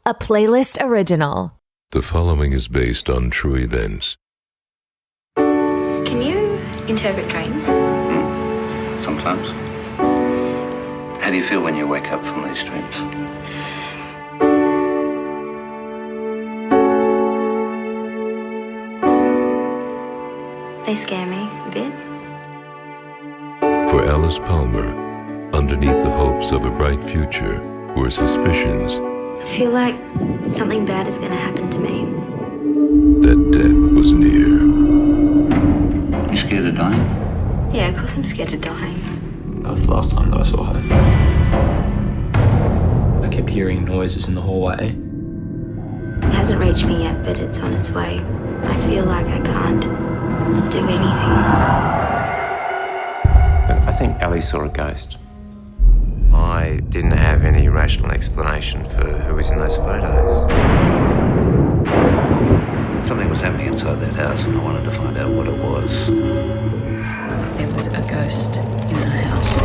a playlist original. The following is based on true events. Can you interpret dreams? Sometimes. How do you feel when you wake up from these dreams? They scare me a bit. For Alice Palmer, underneath the hopes of a bright future were suspicions I feel like something bad is going to happen to me. that death was near. You scared of dying? Yeah, of course I'm scared of dying. That was the last time that I saw her. I kept hearing noises in the hallway. It hasn't reached me yet, but it's on its way. I feel like I can't do anything. I think Ellie saw a ghost. I didn't have any rational explanation for who was in those photos. Something was happening inside that house and I wanted to find out what it was. There was a ghost in our house.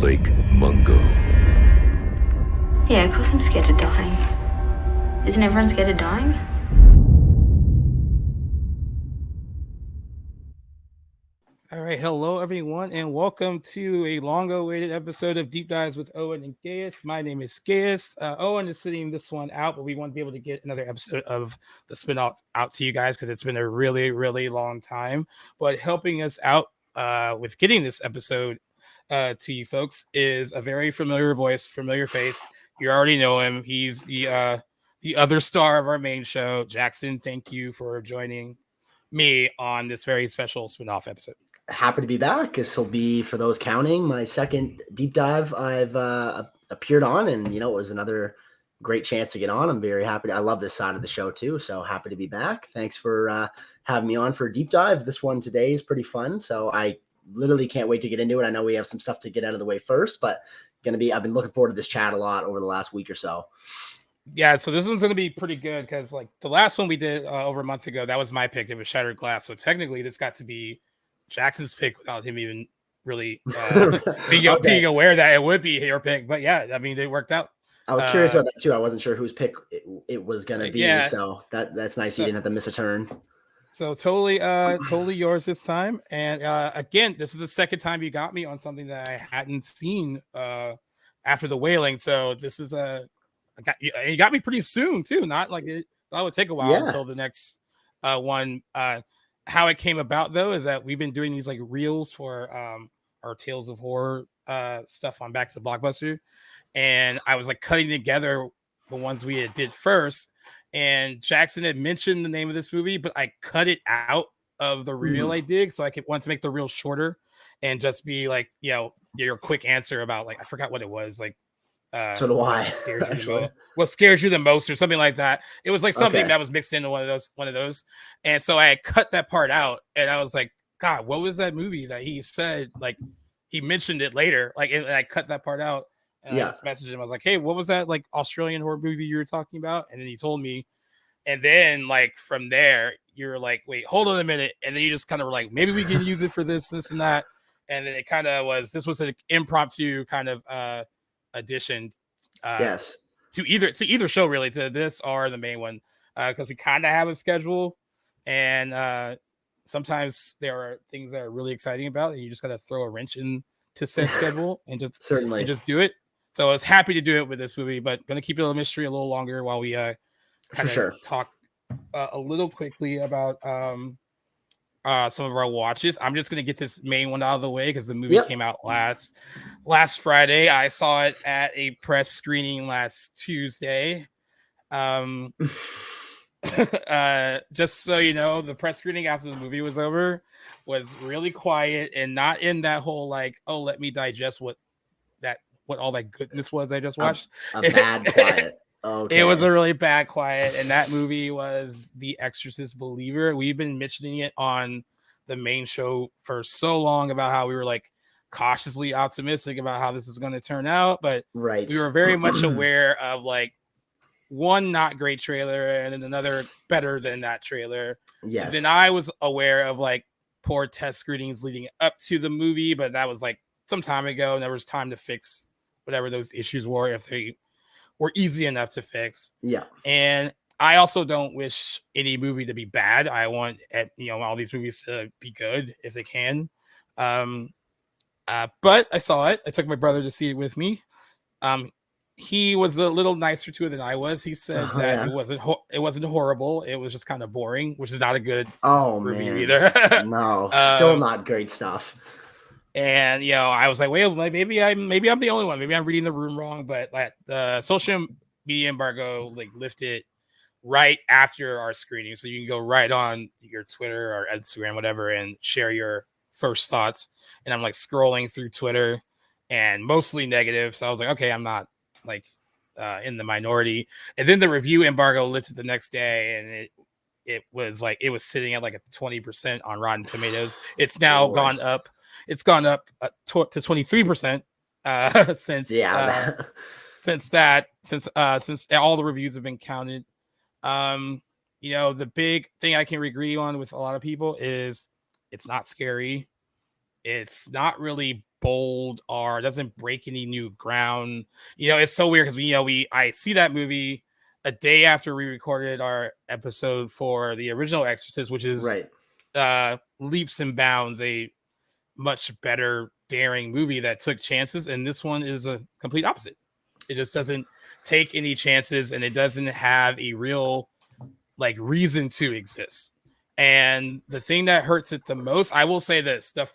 Lake Mungo. Yeah, of course I'm scared of dying. Isn't everyone scared of dying? All right, hello everyone, and welcome to a long-awaited episode of Deep Dives with Owen and Gaius. My name is Gaius. Owen is sitting this one out, but we want to be able to get another episode of the spinoff out to you guys because it's been a really, really long time. But helping us out with getting this episode to you folks is a very familiar voice, familiar face. You already know him. He's the other star of our main show. Jackson, thank you for joining me on this very special spinoff episode. Happy to be back. This will be, for those counting, my second deep dive I've appeared on, and it was another great chance to get on. I'm very happy. I love this side of the show too, so happy to be back. Thanks for having me on for a deep dive. This one today is pretty fun, so I literally can't wait to get into it. I know we have some stuff to get out of the way first, but I've been looking forward to this chat a lot over the last week or so. Yeah, so this one's going to be pretty good because, like, the last one we did over a month ago, that was my pick. It was Shattered Glass. So technically, this got to be Jackson's pick without him even really being aware that it would be your pick. But yeah, I mean, it worked out. I was curious about that too. I wasn't sure whose pick it was going to be. Yeah. So that's nice. You didn't have to miss a turn. So totally yours this time. And again, this is the second time you got me on something that I hadn't seen after the whaling. So this is you got me pretty soon too. Not like that would take a while until the next one. How it came about though is that we've been doing these like reels for our Tales of Horror stuff on Back to the Blockbuster, and I was like cutting together the ones we did first. And Jackson had mentioned the name of this movie, but I cut it out of the reel I did, so I want to make the reel shorter and just be like, your quick answer about, like, I forgot what it was, like. So do I. What scares you the most, or something like that. It was like something that was mixed into one of those. And so I had cut that part out, and I was like, God, what was that movie that he said? Like, he mentioned it later, like, and I cut that part out. And I just messaged him. I was like, hey, what was that like Australian horror movie you were talking about? And then he told me. And then like from there, you're like, wait, hold on a minute. And then you just kind of were like, maybe we can use it for this, and that. And then it kind of this was an impromptu kind of addition to either show, really, to this or the main one, because we kind of have a schedule. And sometimes there are things that are really exciting about it, and you just got to throw a wrench into said schedule and just do it. So I was happy to do it with this movie, but going to keep it a mystery a little longer while we talk a little quickly about some of our watches. I'm just going to get this main one out of the way because the movie came out last Friday. I saw it at a press screening last Tuesday. Just so you know, the press screening after the movie was over was really quiet and not in that whole like, oh, let me digest what all that goodness was I just watched. A bad quiet. Okay. It was a really bad quiet, and that movie was The Exorcist Believer. We've been mentioning it on the main show for so long about how we were like cautiously optimistic about how this was going to turn out, but we were very much aware of like one not great trailer and then another better than that trailer. Yes. And then I was aware of like poor test screenings leading up to the movie, but that was like some time ago, and there was time to fix whatever those issues were if they were easy enough to fix. Yeah. And I also don't wish any movie to be bad. I want all these movies to be good if they can. But I saw it. I took my brother to see it with me. He was a little nicer to it than I was. He said that it wasn't horrible. It was just kind of boring, which is not a good review either. No, still not great stuff. And I was like, well, maybe I'm the only one. Maybe I'm reading the room wrong. But like the social media embargo like lifted right after our screening, so you can go right on your Twitter or Instagram, whatever, and share your first thoughts. And I'm like scrolling through Twitter, and mostly negative. So I was like, okay, I'm not like in the minority. And then the review embargo lifted the next day, and it was sitting at like a 20% on Rotten Tomatoes. It's now gone up. It's gone up to 23% since all the reviews have been counted. The big thing I can agree on with a lot of people is it's not scary. It's not really bold or doesn't break any new ground. It's so weird because I see that movie a day after we recorded our episode for the original Exorcist, which is leaps and bounds a much better daring movie that took chances, and this one is a complete opposite. It just doesn't take any chances, and it doesn't have a real like reason to exist. And the thing that hurts it the most, I will say this: the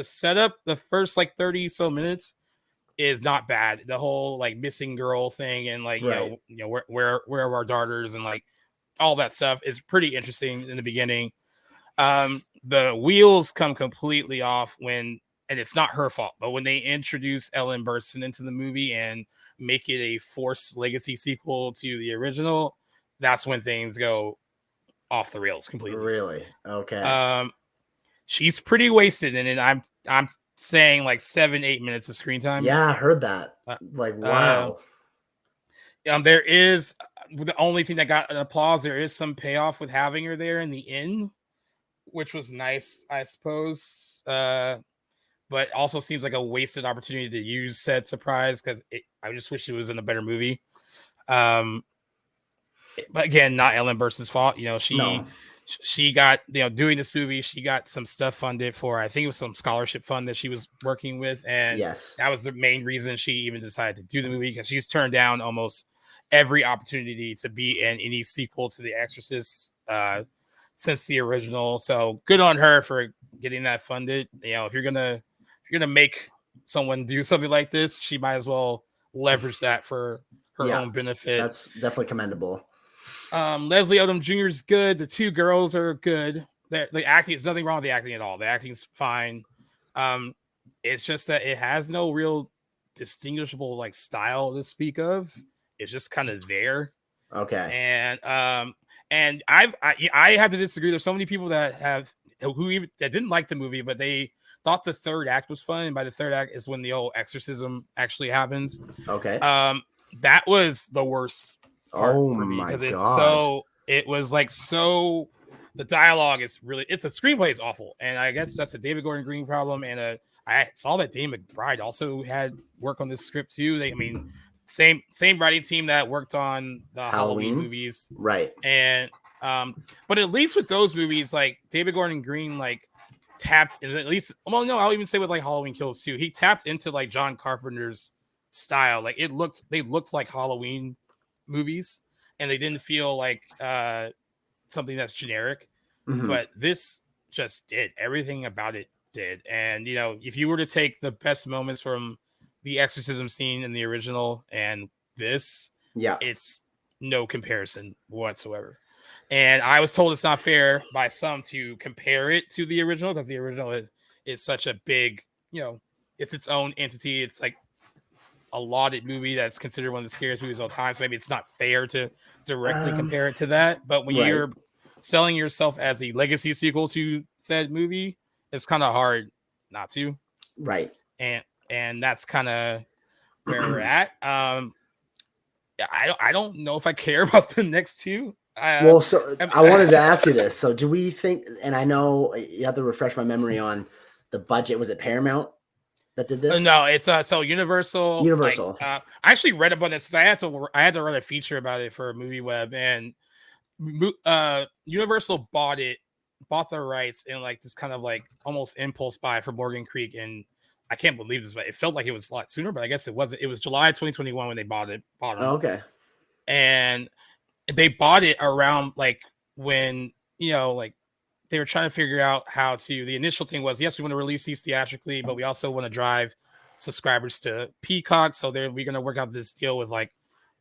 setup, the first like 30 so minutes is not bad. The whole like missing girl thing, and like where are our daughters, and like all that stuff is pretty interesting in the beginning. The wheels come completely off and it's not her fault, but when they introduce Ellen Burstyn into the movie and make it a forced legacy sequel to the original, that's when things go off the rails completely. Really? Okay. She's pretty wasted, and I'm saying like 7-8 minutes of screen time. Yeah, I heard that. Wow. There is the only thing that got an applause. There is some payoff with having her there in the end, which was nice, I suppose. But also seems like a wasted opportunity to use said surprise because I just wish it was in a better movie. But again, not Ellen Burstyn's fault. She got, doing this movie, she got some stuff funded for, I think it was some scholarship fund that she was working with. And that was the main reason she even decided to do the movie, because she's turned down almost every opportunity to be in any sequel to The Exorcist since the original. So good on her for getting that funded. If you're gonna make someone do something like this, she might as well leverage that for her own benefit. That's definitely commendable. Leslie Odom Jr. is good. The two girls are good. The acting, there's nothing wrong with the acting at all. The acting's fine. It's just that it has no real distinguishable like style to speak of. It's just kind of there. Okay. And I have to disagree. There's so many people that didn't like the movie, but they thought the third act was fun. And by the third act is when the old exorcism actually happens. Okay. That was the worst part for me, my God. It was like the dialogue is really, the screenplay is awful. And I guess that's a David Gordon Green problem. And I saw that Dane McBride also had work on this script too. Same writing team that worked on the Halloween movies. Right. And but at least with those movies, like David Gordon Green like tapped at least, well, no, I'll even say with like Halloween Kills too. He tapped into like John Carpenter's style. Like they looked like Halloween movies, and they didn't feel like something that's generic. Mm-hmm. But this just did. Everything about it did. And if you were to take the best moments from the exorcism scene in the original and this, it's no comparison whatsoever. And I was told it's not fair by some to compare it to the original, because the original is such a big, it's its own entity. It's like a lauded movie that's considered one of the scariest movies of all time. So maybe it's not fair to directly compare it to that. But when you're selling yourself as a legacy sequel to said movie, it's kind of hard not to. Right. And that's kind of where we're at. I don't know if I care about the next two. Well, so I wanted to ask you this. So do we think, and I know you have to refresh my memory on the budget. Was it Paramount that did this? No, it's so Universal. Universal. I actually read about this because I had to write a feature about it for Movie Web, and Universal bought the rights in like this kind of like almost impulse buy for Morgan Creek, and I can't believe this, but it felt like it was a lot sooner, but I guess it wasn't. It was July 2021 when they bought them. Oh, okay. And they bought it around like when, like they were trying to figure out how to, the initial thing was, yes, we want to release these theatrically, but we also want to drive subscribers to Peacock. So we're going to work out this deal with like,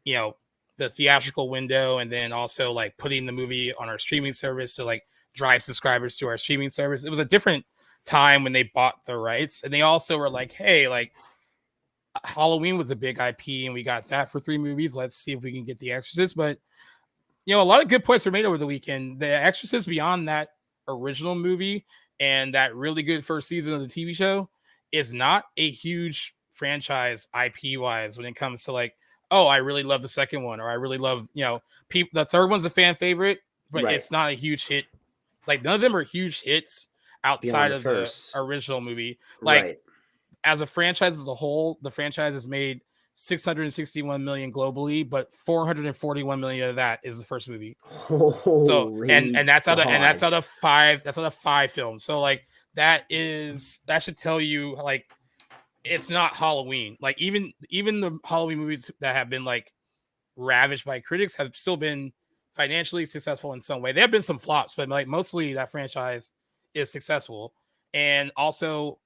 the theatrical window, and then also like putting the movie on our streaming service to like drive subscribers to our streaming service. It was a different time when they bought the rights, and they also were like, hey, like Halloween was a big IP and we got that for 3 movies. Let's see if we can get The Exorcist. But a lot of good points were made over the weekend. The Exorcist, beyond that original movie and that really good first season of the TV show, is not a huge franchise IP wise when it comes to like, oh, I really love the second one, or I really love, the third one's a fan favorite, but it's not a huge hit. Like none of them are huge hits outside of the original movie. Like as a franchise as a whole, the franchise has made 661 million globally, but 441 million of that is the first movie. Holy and that's out of 5 films. So like that should tell you like it's not Halloween. Like even the Halloween movies that have been like ravished by critics have still been financially successful in some way. There have been some flops, but like mostly that franchise is successful. And also,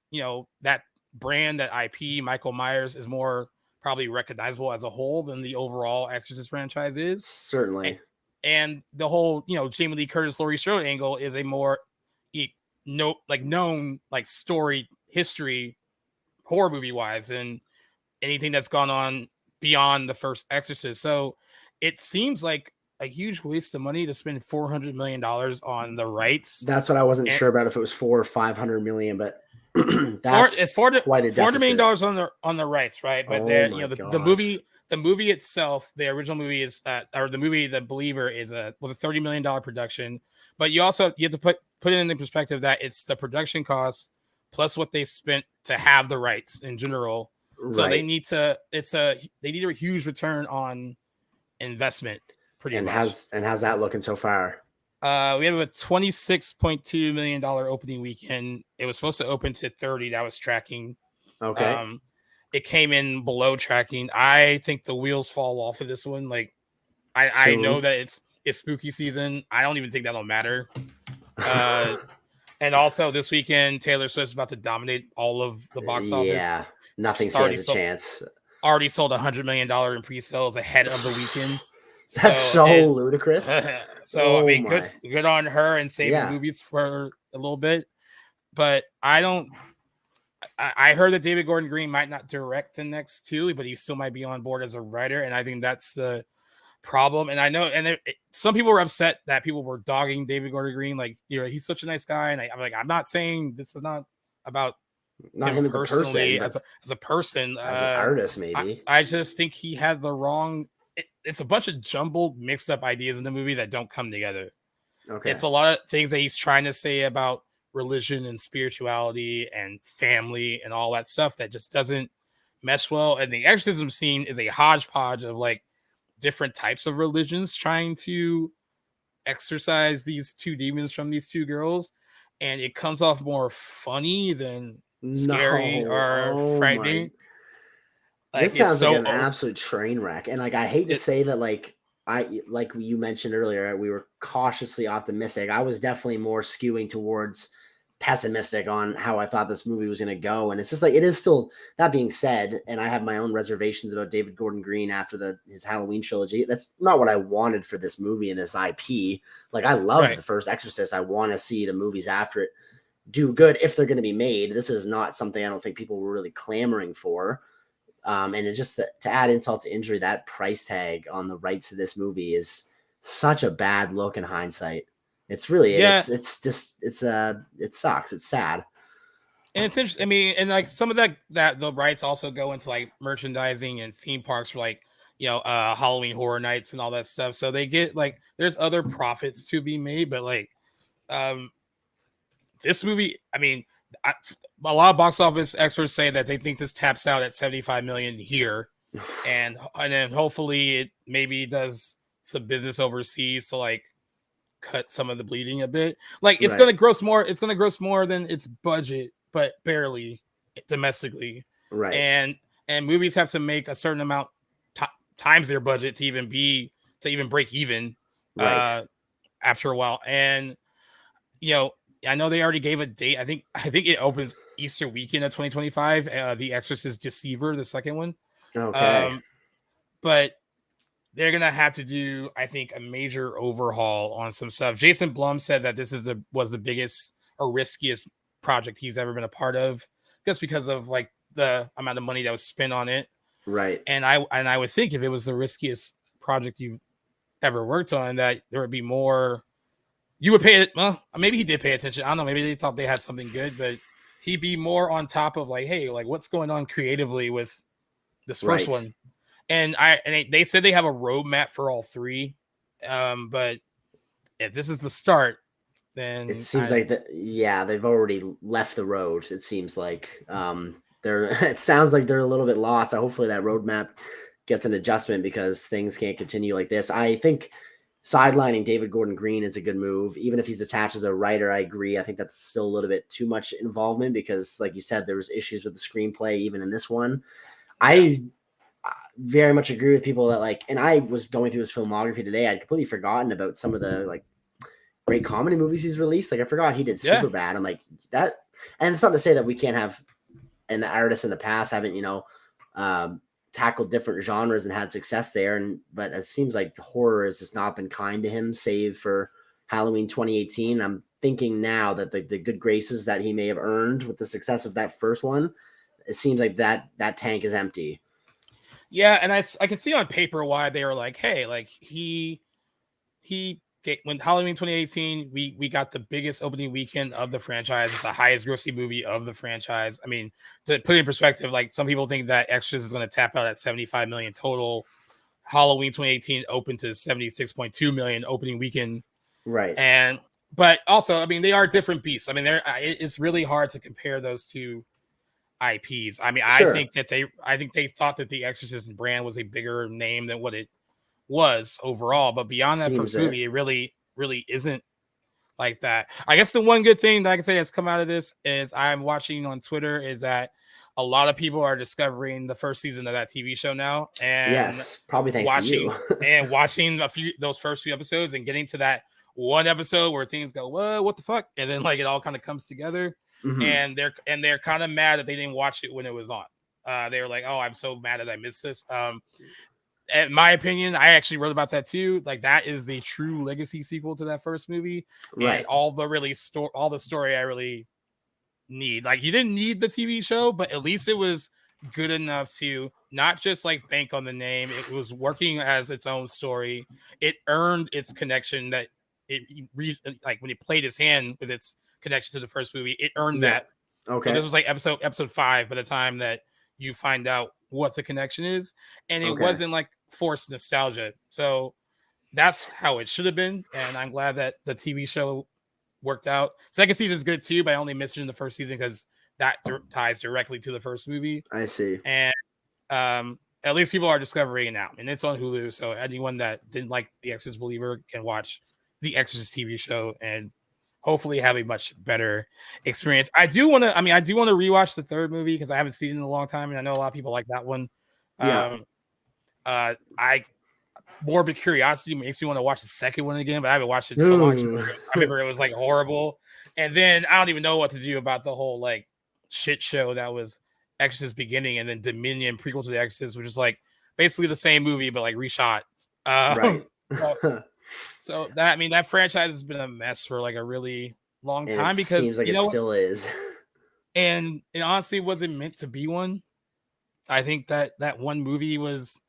that brand, that IP, Michael Myers, is more probably recognizable as a whole than the overall Exorcist franchise is. Certainly. And the whole, Jamie Lee Curtis, Laurie Strode angle is a more known like story history horror movie wise than anything that's gone on beyond the first Exorcist. So it seems like a huge waste of money to spend $400 million on the rights. That's what I wasn't sure about, if it was 400 or 500 million, but it's $400 million on the rights, right? But the movie itself, the original movie is or the movie The Believer was a $30 million production. But you have to put it in perspective that it's the production costs plus what they spent to have the rights in general. So they need a huge return on investment. Pretty much. How's that looking so far? We have a $26.2 million opening weekend. It was supposed to open to 30. That was tracking. Okay. It came in below tracking. I think the wheels fall off of this one. Like, I know that it's spooky season. I don't even think that'll matter. And also this weekend, Taylor Swift's about to dominate all of the box office. Yeah, nothing stands a chance. Already sold $100 million in pre-sales ahead of the weekend. That's so ludicrous. I mean, good on her and saving movies for a little bit. But I heard that David Gordon Green might not direct the next 2, but he still might be on board as a writer. And I think that's the problem. And I know, some people were upset that people were dogging David Gordon Green. Like, he's such a nice guy. And I'm like, I'm not saying this is not about him personally, as a person, as an artist, maybe. I just think he had the wrong. It's a bunch of jumbled, mixed up ideas in the movie that don't come together. Okay. It's a lot of things that he's trying to say about religion and spirituality and family and all that stuff that just doesn't mesh well. And the exorcism scene is a hodgepodge of like different types of religions trying to exorcise these 2 demons from these 2 girls. And it comes off more funny than scary or frightening. Like, this sounds like an absolute train wreck. And like, I hate to say that, like you mentioned earlier, we were cautiously optimistic. I was definitely more skewing towards pessimistic on how I thought this movie was going to go. And it's just like, it is still, that being said, and I have my own reservations about David Gordon Green after his Halloween trilogy. That's not what I wanted for this movie and this IP. Like, I love the first Exorcist. I want to see the movies after it do good if they're going to be made. This is not something I don't think people were really clamoring for. And it's just to add insult to injury, that price tag on the rights to this movie is such a bad look in hindsight. It's really, it sucks. It's sad. And it's interesting. I mean, and like some of that the rights also go into like merchandising and theme parks for like, Halloween Horror Nights and all that stuff. So they get like there's other profits to be made, but like this movie, I mean, a lot of box office experts say that they think this taps out at 75 million here, and then hopefully it maybe does some business overseas to like cut some of the bleeding a bit. Like it's going to gross more. It's going to gross more than its budget, but barely domestically. Right. And movies have to make a certain amount times their budget to even break even after a while. And I know they already gave a date. I think it opens Easter weekend of 2025. The Exorcist Deceiver, the second one. Okay. But they're gonna have to do, I think, a major overhaul on some stuff. Jason Blum said that this was the biggest or riskiest project he's ever been a part of, just because of like the amount of money that was spent on it. Right. And I would think if it was the riskiest project you've ever worked on, that there would be more. You would pay it. Well, maybe he did pay attention. I don't know. Maybe they thought they had something good, but he'd be more on top of like, hey, like what's going on creatively with this first one. And they said they have a roadmap for all three. But if this is the start, then it seems they've already left the road. It seems like it sounds like they're a little bit lost. Hopefully that roadmap gets an adjustment because things can't continue like this. I think sidelining David Gordon Green is a good move. Even if he's attached as a writer, I agree. I think that's still a little bit too much involvement because, like you said, there was issues with the screenplay even in this one. I very much agree with people that and I was going through his filmography today. I'd completely forgotten about some of the great comedy movies he's released. Like I forgot he did Superbad. I'm like that. And it's not to say that we can't have, and the artists in the past haven't, tackled different genres and had success there. But it seems like horror has just not been kind to him, save for Halloween 2018. I'm thinking now that the good graces that he may have earned with the success of that first one, it seems like that tank is empty. Yeah, and I can see on paper why they were like, hey, like when Halloween 2018, we got the biggest opening weekend of the franchise. It's the highest grossing movie of the franchise. I mean, to put it in perspective, like some people think that Extras is going to tap out at 75 million total. Halloween 2018 opened to 76.2 million opening weekend. Right. But also, I mean, they are different beasts. I mean, it's really hard to compare those two IPs. I mean, sure. I think they thought that the Exorcist brand was a bigger name than what it was overall, but beyond that first movie, it really isn't like that. I guess the one good thing that I can say has come out of this is I'm watching on Twitter is that a lot of people are discovering the first season of that TV show now, and yes, probably thanks to you. and watching those first few episodes and getting to that one episode where things go, what the fuck, and then it all kind of comes together. Mm-hmm. And they're kind of mad that they didn't watch it when it was on. They were like, oh, I'm so mad that I missed this. In my opinion, I actually wrote about that too. Like that is the true legacy sequel to that first movie, right? And all the story I really need. Like you didn't need the TV show, but at least it was good enough to not just bank on the name. It was working as its own story. It earned its connection that when he played his hand with its connection to the first movie, it earned that. Okay. So this was episode 5 by the time that you find out what the connection is, and it wasn't forced nostalgia. So that's how it should have been, and I'm glad that the TV show worked out. Second season is good too, but I only missed it in the first season because that ties directly to the first movie. I see. And at least people are discovering it now, and it's on Hulu. So anyone that didn't like The Exorcist Believer can watch The Exorcist TV show and hopefully have a much better experience. I do want to rewatch the third movie because I haven't seen it in a long time, and I know a lot of people like that one. Yeah. Morbid curiosity makes me want to watch the second one again, but I haven't watched it so much. I remember it was horrible, and then I don't even know what to do about the whole shit show that was Exorcist Beginning, and then Dominion prequel to The Exorcist, which is basically the same movie but reshot. Right. So that franchise has been a mess for a really long time because seems like it still is. And it honestly wasn't meant to be one. I think that one movie was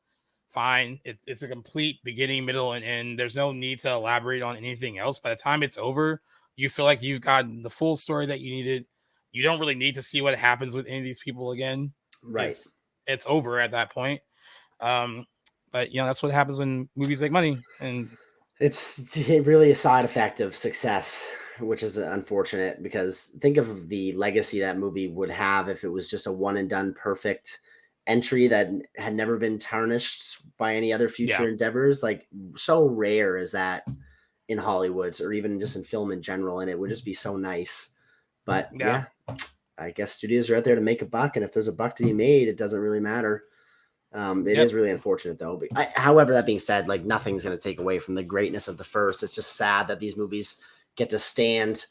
fine. It's a complete beginning, middle, and end. There's no need to elaborate on anything else. By the time it's over, you feel like you've gotten the full story that you needed. You don't really need to see what happens with any of these people again. Right. It's over at that point. but that's what happens when movies make money. And It's really a side effect of success, which is unfortunate because think of the legacy that movie would have if it was just a one and done perfect entry that had never been tarnished by any other future endeavors. Like, so rare is that in Hollywood or even just in film in general, and it would just be so nice. But yeah, I guess studios are out there to make a buck, and if there's a buck to be made, it doesn't really matter. It is really unfortunate though. But however, that being said, like, nothing's going to take away from the greatness of the first. It's just sad that these movies get to stand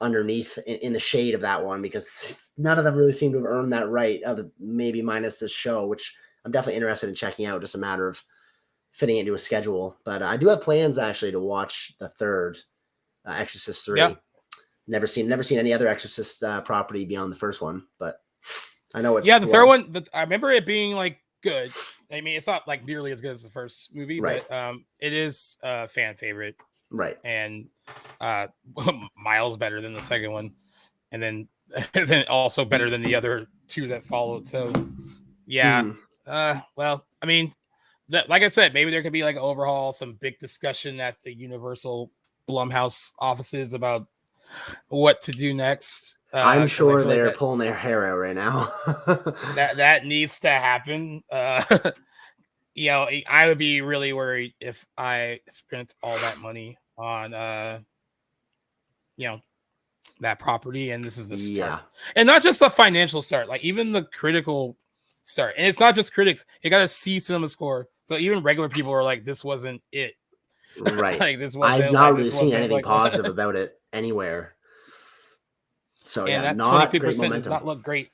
underneath in the shade of that one, because none of them really seem to have earned that right, other maybe minus this show, which I'm definitely interested in checking out. Just a matter of fitting it into a schedule. But I do have plans actually to watch the third Exorcist 3. Yep. Never seen any other Exorcist property beyond the first one, but I know it's the third one. I remember it being like good. I mean, it's not like nearly as good as the first movie, right. But it is a fan favorite, right? And miles better than the second one, and then also better than the other two that followed. So well, I mean, like I said, maybe there could be like an overhaul, some big discussion at the Universal Blumhouse offices about what to do next. I'm sure they're pulling their hair out right now. that needs to happen. I would be really worried if I spent all that money on that property, and this is the start. And not just the financial start, like even the critical start. And it's not just critics, you got a C cinema score, so even regular people are like, this wasn't it, right? Like, this wasn't, I've not really seen anything positive about it anywhere. So and that 23% does not look great.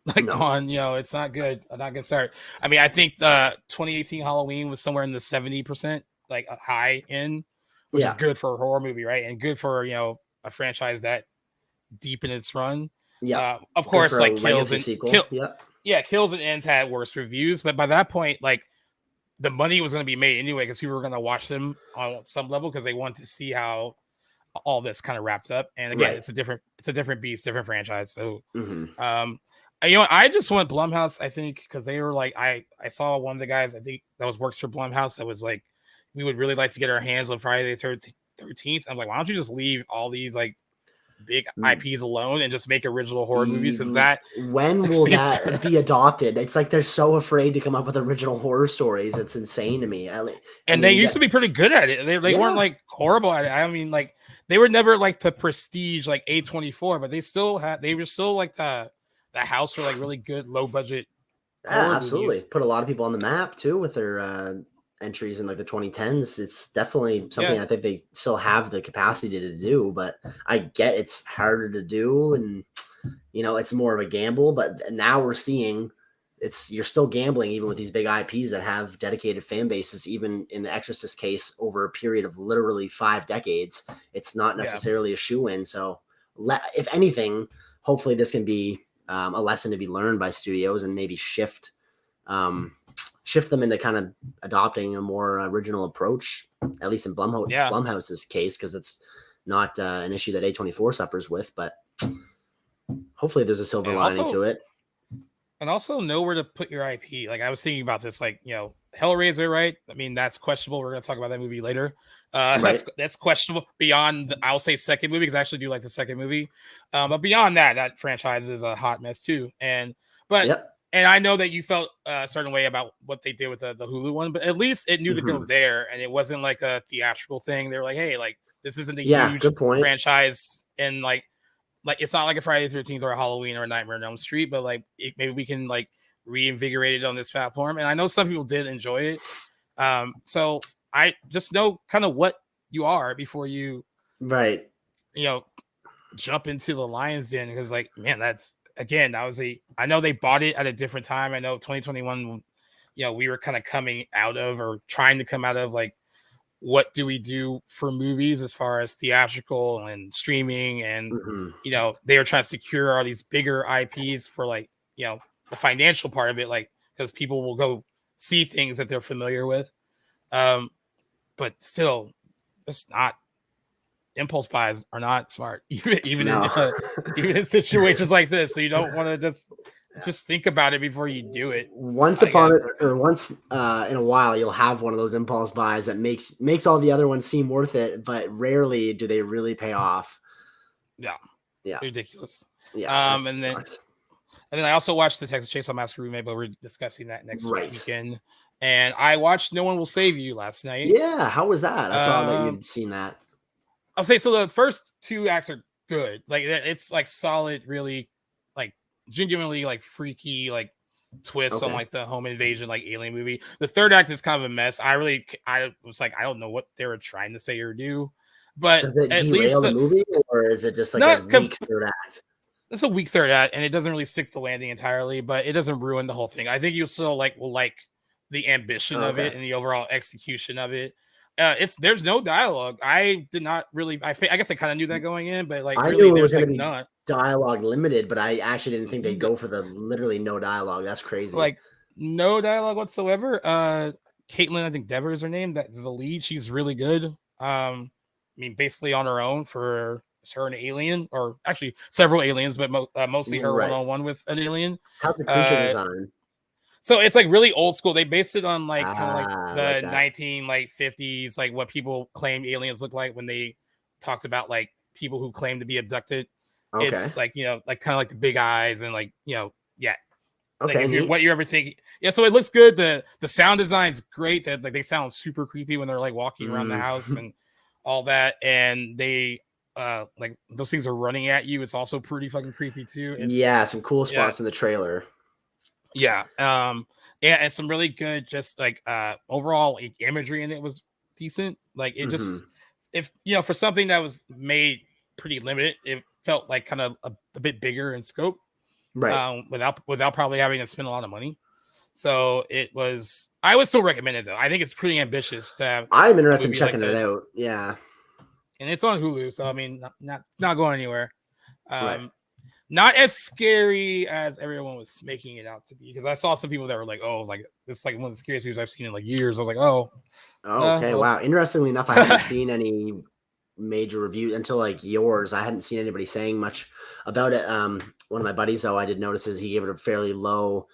Like, on, it's not good. Not a good start. I mean, I think the 2018 Halloween was somewhere in the 70%, like a high end, which is good for a horror movie, right? And good for a franchise that deep in its run. Yeah, of course, like Kills and Ends had worse reviews, but by that point, like, the money was going to be made anyway because people were going to watch them on some level because they wanted to see how all this kind of wrapped up. And again, it's a different beast, different franchise. So I just want Blumhouse, I think, because they were like, I saw one of the guys, I think that works for Blumhouse, that was like, we would really like to get our hands on Friday the 13th. I'm like, why don't you just leave all these like big IPs alone and just make original horror movies? Because when will that be adopted? It's like they're so afraid to come up with original horror stories. It's insane to me. They used to be pretty good at it. They weren't like horrible at it. I mean, like, they were never like the prestige like A24, but they were still like the house for like really good low budget. Absolutely movies. Put a lot of people on the map too with their entries in like the 2010s. It's definitely something I think they still have the capacity to do, but I get it's harder to do, and it's more of a gamble. But now we're seeing you're still gambling even with these big IPs that have dedicated fan bases. Even in the Exorcist case, over a period of literally 5 decades, it's not necessarily a shoe-in. So if anything, hopefully this can be a lesson to be learned by studios and maybe shift them into kind of adopting a more original approach, at least in Blumhouse's case, because it's not an issue that A24 suffers with, but hopefully there's a silver lining to it. And also know where to put your IP. Like, I was thinking about this, like, Hellraiser, right? I mean, that's questionable. We're going to talk about that movie later. That's questionable beyond I'll say second movie, because I actually do like the second movie. But beyond that franchise is a hot mess too. And I know that you felt a certain way about what they did with the Hulu one, but at least it knew to go there, and it wasn't like a theatrical thing. They were like, hey, like, this isn't a huge franchise, and like it's not like a Friday the 13th or a Halloween or a Nightmare on Elm Street, but like maybe we can like reinvigorate it on this platform. And I know some people did enjoy it. So I just know kind of what you are before you jump into the lion's den, because like, man, that's, again, I know they bought it at a different time. I know 2021, we were kind of coming out of, or trying to come out of, like, what do we do for movies as far as theatrical and streaming, and they were trying to secure all these bigger IPs for, like, the financial part of it, like, because people will go see things that they're familiar with, but still, it's not, impulse buys are not smart, even in situations like this. So you don't want to just just think about it before you do it. Once in a while, you'll have one of those impulse buys that makes all the other ones seem worth it, but rarely do they really pay off. Yeah, ridiculous. Yeah, and then I also watched the Texas Chainsaw Massacre remake, but we're discussing that next weekend. And I watched No One Will Save You last night. Yeah, how was that? I saw that you'd seen that. I'll say so. The first 2 acts are good. Like it's like solid, really, like genuinely like freaky, like twists on like the home invasion, like alien movie. The third act is kind of a mess. I was like, I don't know what they were trying to say or do, but does it at derail least the movie, or is it just like a weak third act? It's a weak third act, and it doesn't really stick the landing entirely, but it doesn't ruin the whole thing. I think you still will like the ambition of it and the overall execution of it. There's no dialogue. I did not really. I guess I kind of knew that going in, but like I really, knew it was there's going like to be none dialogue limited, but I actually didn't think they'd go for the literally no dialogue. That's crazy. Like no dialogue whatsoever. Caitlin, I think Dever is her name. That's the lead. She's really good. I mean, basically on her own for her an alien, or actually several aliens, but mostly her one-on-one with an alien. How's the creature design? So it's like really old school. They based it on like kind of like the 1950s, like what people claimed aliens look like when they talked about like people who claim to be abducted. Okay. It's like, like kind of like the big eyes and like, yeah. Okay. Like what you ever think. Yeah. So it looks good. The sound design's great. That like they sound super creepy when they're like walking around the house and all that. And they like those things are running at you. It's also pretty fucking creepy too. Some cool spots in the trailer. Yeah. And some really good just like overall imagery in it was decent. Like it just if for something that was made pretty limited, it felt like kind of a bit bigger in scope. Right. Without probably having to spend a lot of money. So I would still recommend it though. I think it's pretty ambitious to have. I'm interested in checking it out. Yeah. And it's on Hulu, so I mean not going anywhere. Not as scary as everyone was making it out to be, because I saw some people that were like, "Oh, like this is like one of the scariest movies I've seen in like years." I was like, "Oh, okay, wow." Interestingly enough, I haven't seen any major reviews until like yours. I hadn't seen anybody saying much about it. One of my buddies, though, I did notice is he gave it a fairly low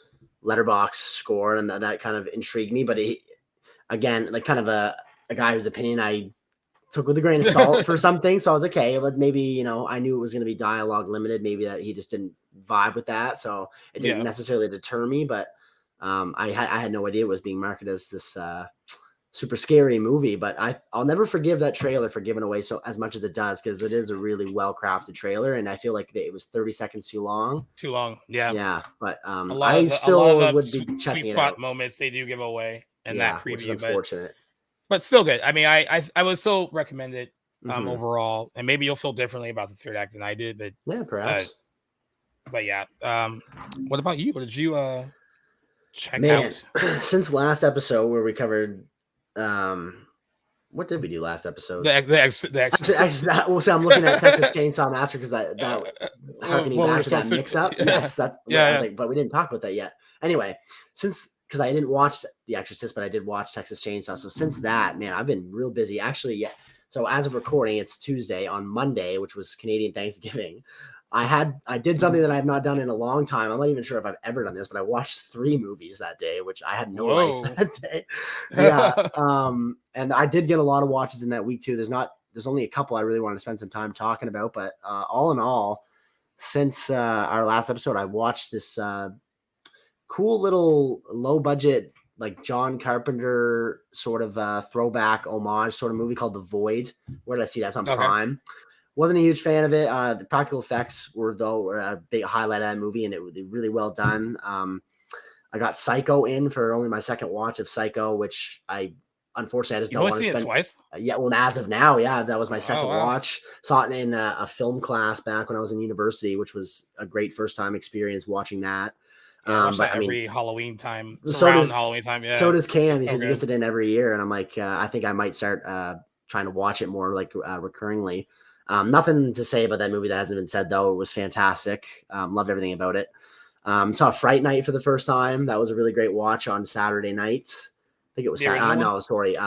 letterbox score, and that kind of intrigued me. But again, like kind of a guy whose opinion I took with a grain of salt for something. So I was like, okay, but maybe, I knew it was going to be dialogue limited. Maybe that he just didn't vibe with that. So it didn't necessarily deter me, but I had no idea it was being marketed as this super scary movie. But I'll never forgive that trailer for giving away so as much as it does, because it is a really well-crafted trailer. And I feel like it was 30 seconds too long. Yeah. Yeah. But I still would be checking sweet spot moments they do give away in that preview. Which is unfortunate. But still good. I mean, I would still recommend it overall, and maybe you'll feel differently about the third act than I did. But yeah, perhaps. But yeah, what about you? What did you check out? Since last episode where we covered, what did we do last episode? So I'm looking at Texas Chainsaw Massacre because that harkening back to that mix up. Yes, that's I was like, but we didn't talk about that yet. Anyway, because I didn't watch The Exorcist, but I did watch Texas Chainsaw. So since that, man, I've been real busy. Actually, yeah. So as of recording, it's Tuesday. On Monday, which was Canadian Thanksgiving, I did something that I have not done in a long time. I'm not even sure if I've ever done this, but I watched 3 movies that day, which I had no life that day. Yeah. And I did get a lot of watches in that week too. There's only a couple I really want to spend some time talking about, but all in all, since our last episode, I watched this cool little low budget, like John Carpenter sort of throwback homage sort of movie called The Void. Where did I see that? That's on Prime. Wasn't a huge fan of it. The practical effects were a big highlight of that movie, and it was really well done. I got Psycho in for only my second watch of Psycho, which unfortunately I just don't want to spend. Twice? Yeah, well, as of now, yeah, that was my second watch. Saw it in a film class back when I was in university, which was a great first time experience watching that. But every Halloween time. Halloween time. Yeah. So does Cam, because he gets it in every year, and I'm like, I think I might start trying to watch it more like recurringly. Nothing to say about that movie that hasn't been said though. It was fantastic. Loved everything about it. Saw Fright Night for the first time. That was a really great watch on Saturday nights. I think it was Saturday. No, sorry.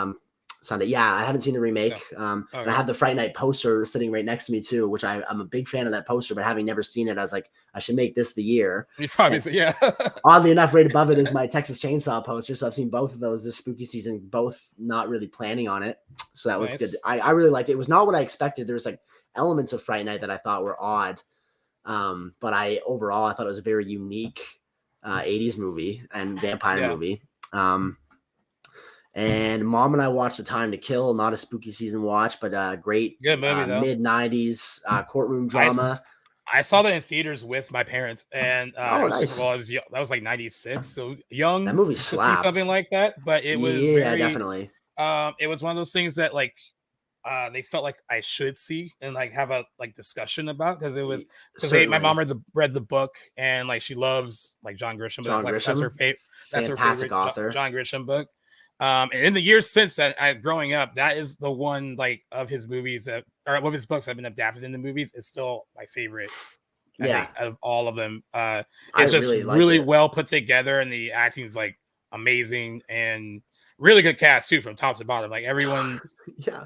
Sunday. Yeah, I haven't seen the remake. Okay. And I have the Fright Night poster sitting right next to me too, which I'm a big fan of that poster, but having never seen it, I was like, I should make this the year. You probably, yeah. Oddly enough, right above it is my Texas Chainsaw poster. So I've seen both of those this spooky season, both not really planning on it. So that was good. I really liked it. It was not what I expected. There was like elements of Fright Night that I thought were odd. But overall, I thought it was a very unique 80s movie and vampire movie. And Mom and I watched A Time to Kill, not a spooky season watch, but a great good movie, mid-90s courtroom drama. I saw that in theaters with my parents, and nice. Well, that was like 96, so young. That movie to slapped. see something like that, but it was definitely. It was one of those things that like they felt like I should see and like have a like discussion about, because it was my mom read the book, and like she loves like John Grisham. That's her favorite. That's her favorite author. John Grisham book. And in the years since that, growing up, that is the one like of his movies that, or of his books that have been adapted into movies, is still my favorite. I think, out of all of them, it's just really well put together, and the acting is like amazing, and really good cast too from top to bottom. Like everyone,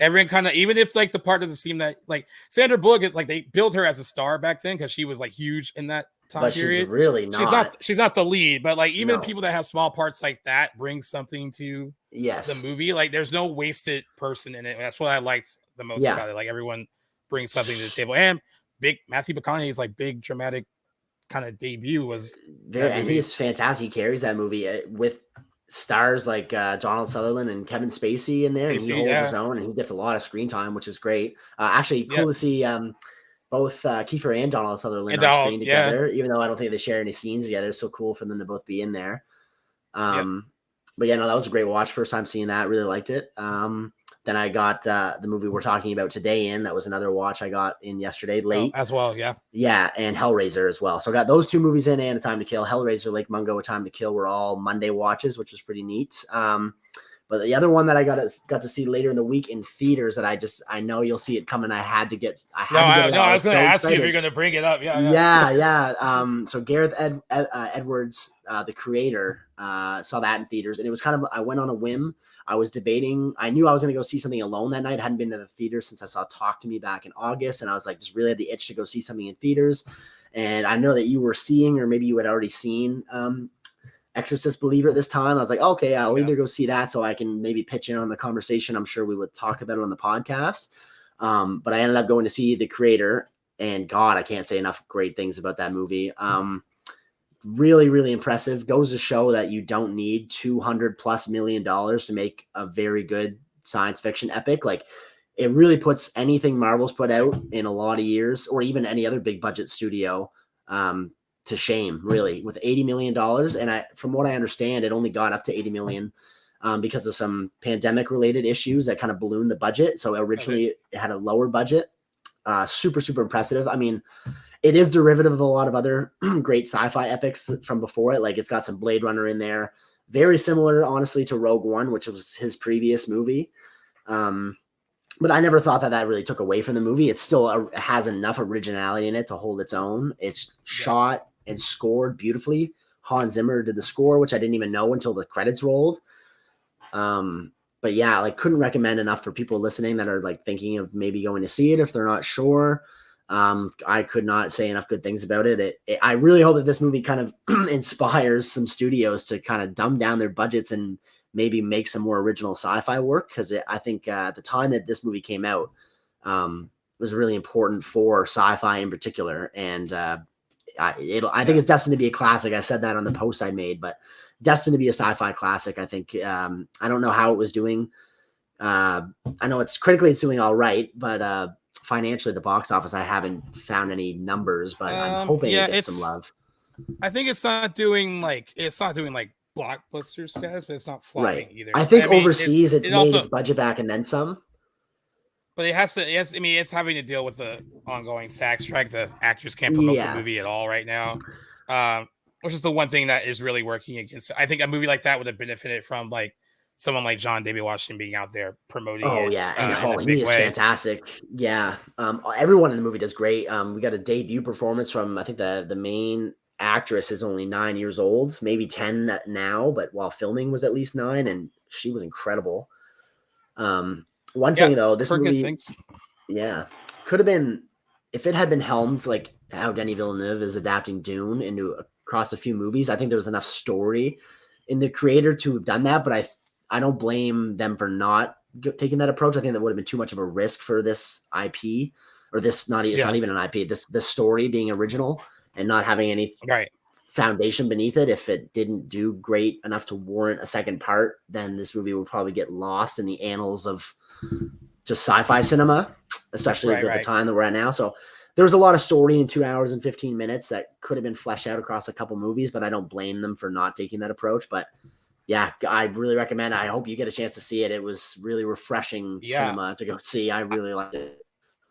everyone kind of, even if like the part doesn't seem that, like Sandra Bullock is like, they built her as a star back then because she was like huge in that time period. She's really not. She's not the lead, but like even people that have small parts like that bring something to the movie. Like there's no wasted person in it. That's what I liked the most about it. Like everyone brings something to the table, and big Matthew McConaughey's like big dramatic kind of debut was and he's fantastic. He carries that movie with stars like Donald Sutherland and Kevin Spacey in there, and he holds his own, and he gets a lot of screen time, which is great. Actually, cool to see both Kiefer and Donald Sutherland on screen together, even though I don't think they share any scenes together. It's so cool for them to both be in there. But yeah, no, that was a great watch. First time seeing that, really liked it. Then I got the movie we're talking about today in. That was another watch I got in yesterday late as well. Yeah, and Hellraiser as well. So I got those two movies in, and A Time to Kill. Hellraiser, Lake Mungo, A Time to Kill were all Monday watches, which was pretty neat. But the other one that I got to see later in the week in theaters that I know you'll see it coming. I was going to ask you if you're going to bring it up. So Gareth Edwards, the creator, saw that in theaters, and it was kind of, I went on a whim. I was debating. I knew I was going to go see something alone that night. I hadn't been to the theater since I saw Talk to Me back in August, and I was like, just really had the itch to go see something in theaters. And I know that you were seeing, or maybe you had already seen, Exorcist Believer at this time. I was like, okay, I'll either go see that so I can maybe pitch in on the conversation. I'm sure we would talk about it on the podcast. But I ended up going to see The Creator, and God, I can't say enough great things about that movie. Really, really impressive. Goes to show that you don't need $200+ million to make a very good science fiction epic. Like, it really puts anything Marvel's put out in a lot of years, or even any other big budget studio, to shame, really, with $80 million. And from what I understand, it only got up to $80 million because of some pandemic related issues that kind of ballooned the budget. So originally it had a lower budget. Super, super impressive. I mean, it is derivative of a lot of other great sci-fi epics from before it. Like, it's got some Blade Runner in there, very similar, honestly, to Rogue One, which was his previous movie. But I never thought that really took away from the movie. It still has enough originality in it to hold its own. It's shot and scored beautifully. Hans Zimmer did the score, which I didn't even know until the credits rolled. But yeah, like, couldn't recommend enough for people listening that are like thinking of maybe going to see it if they're not sure. I could not say enough good things about it. I really hope that this movie kind of inspires some studios to kind of dumb down their budgets and maybe make some more original sci-fi work, because I think at the time that this movie came out, was really important for sci-fi in particular. And I think it's destined to be a classic. I said that on the post I made, but destined to be a sci-fi classic. I think I don't know how it was doing. I know it's doing all right, but financially, the box office, I haven't found any numbers, but I'm hoping it gets some love. I think it's not doing like blockbuster status, but it's not flopping either. I think overseas it made its budget back and then some. But it has to. Yes, I mean, it's having to deal with the ongoing SAG strike. The actors can't promote the movie at all right now, which is the one thing that is really working against it. I think a movie like that would have benefited from like someone like John David Washington being out there promoting it. Oh yeah, and he is fantastic. Yeah, everyone in the movie does great. We got a debut performance from, I think the main actress is only 9 years old, maybe 10 now, but while filming was at least 9, and she was incredible. One thing though, this heard good movie, things. could have been, if it had been helmed like how Denis Villeneuve is adapting Dune across a few movies. I think there was enough story in the creator to have done that, but I don't blame them for not taking that approach. I think that would have been too much of a risk for this IP, or it's not even an IP. This story being original and not having any foundation beneath it. If it didn't do great enough to warrant a second part, then this movie would probably get lost in the annals of just sci-fi cinema, especially at the time that we're at now. So there was a lot of story in 2 hours and 15 minutes that could have been fleshed out across a couple movies, but I don't blame them for not taking that approach. But yeah, I really recommend it. I hope you get a chance to see it. It was really refreshing cinema to go see. I really liked it.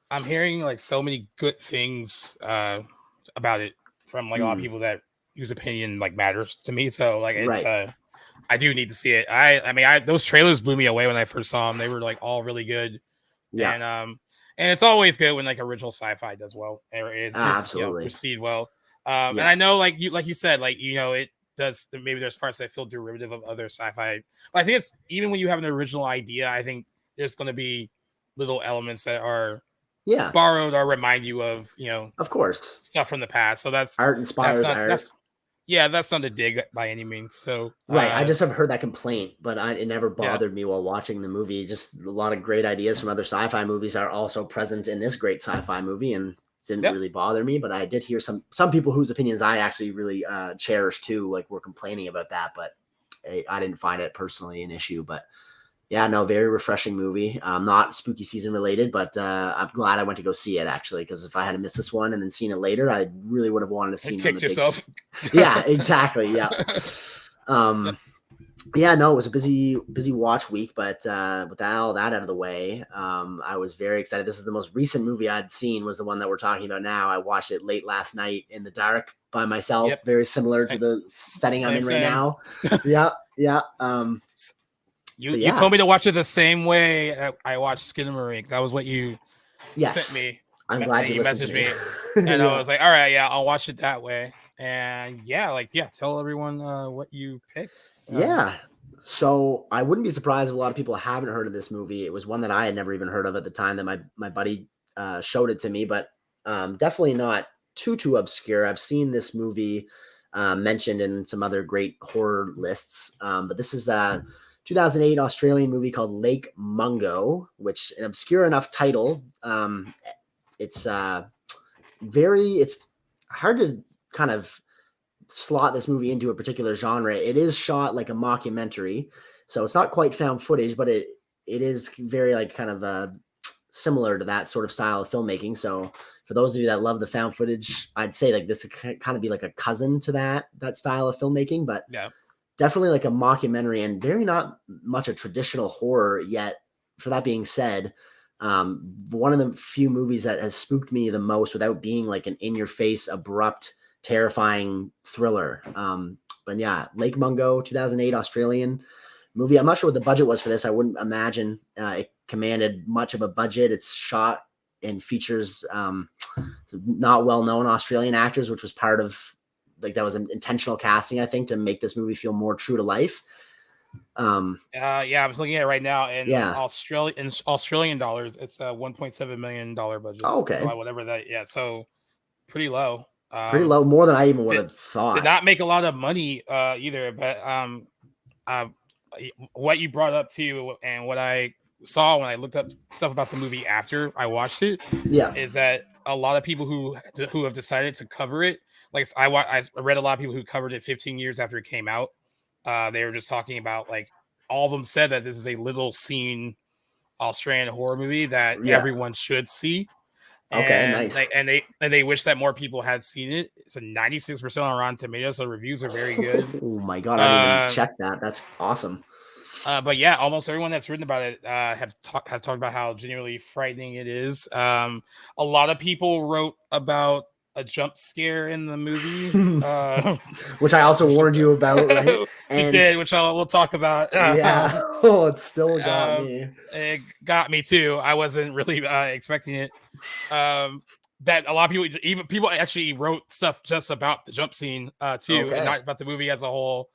I'm hearing like so many good things about it from like a lot of people that whose opinion like matters to me. So like it's I do need to see it. I mean those trailers blew me away when I first saw them. They were like all really good. And it's always good when like original sci-fi does well. It's absolutely received well. And I know like you said, like it does, maybe there's parts that feel derivative of other sci-fi. But I think it's even when you have an original idea, I think there's going to be little elements that are borrowed or remind you of of course, stuff from the past. So that's art inspires art. That's not to dig by any means. So I just have heard that complaint, but it never bothered me while watching the movie. Just a lot of great ideas from other sci-fi movies are also present in this great sci-fi movie, and it didn't really bother me. But I did hear some people whose opinions I actually really cherish too, like were complaining about that, but I didn't find it personally an issue. But yeah, no, very refreshing movie. Not spooky season related, but I'm glad I went to go see it actually, because if I had missed this one and then seen it later, I really would have wanted to see it. Kicked yourself. Yeah, exactly. Yeah. Yeah, no, it was a busy watch week, but with all that out of the way, I was very excited. This is the most recent movie I'd seen, was the one that we're talking about now. I watched it late last night in the dark by myself, very similar to the setting I'm in right now. Yeah. You told me to watch it the same way I watched Skinamarink. That was what you sent me. I'm glad you messaged me. And I was like, all right, I'll watch it that way. And tell everyone what you picked. So I wouldn't be surprised if a lot of people haven't heard of this movie. It was one that I had never even heard of at the time that my buddy showed it to me, but definitely not too obscure. I've seen this movie mentioned in some other great horror lists, but this is 2008 Australian movie called Lake Mungo, which an obscure enough title. It's hard to kind of slot this movie into a particular genre. It is shot like a mockumentary, so it's not quite found footage, but it is very like kind of similar to that sort of style of filmmaking. So for those of you that love the found footage, I'd say like this could kind of be like a cousin to that style of filmmaking, but definitely like a mockumentary and very not much a traditional horror yet. For that being said, one of the few movies that has spooked me the most without being like an in-your-face, abrupt, terrifying thriller. But yeah, Lake Mungo, 2008 Australian movie. I'm not sure what the budget was for this. I wouldn't imagine it commanded much of a budget. It's shot and features not well-known Australian actors, which was part of like that was an intentional casting, I think, to make this movie feel more true to life. I was looking at it right now, and Australian dollars, it's a $1.7 million budget. Oh, okay, so whatever that. Yeah, so pretty low. Pretty low, more than I even would have thought. Did not make a lot of money either, but what you brought up too, and what I saw when I looked up stuff about the movie after I watched it, is that a lot of people who have decided to cover it, like I read a lot of people who covered it 15 years after it came out. They were just talking about like all of them said that this is a little seen Australian horror movie that everyone should see. Okay, nice. And they wish that more people had seen it. It's a 96% on Rotten Tomatoes, so reviews are very good. Oh my god, I didn't even check that. That's awesome. But yeah, almost everyone that's written about it has talked about how genuinely frightening it is. A lot of people wrote about a jump scare in the movie, which I also warned you about. Right? And, we did, which we'll talk about. It still got me. It got me too. I wasn't really expecting it. That a lot of people actually wrote stuff just about the jump scene too, and not about the movie as a whole.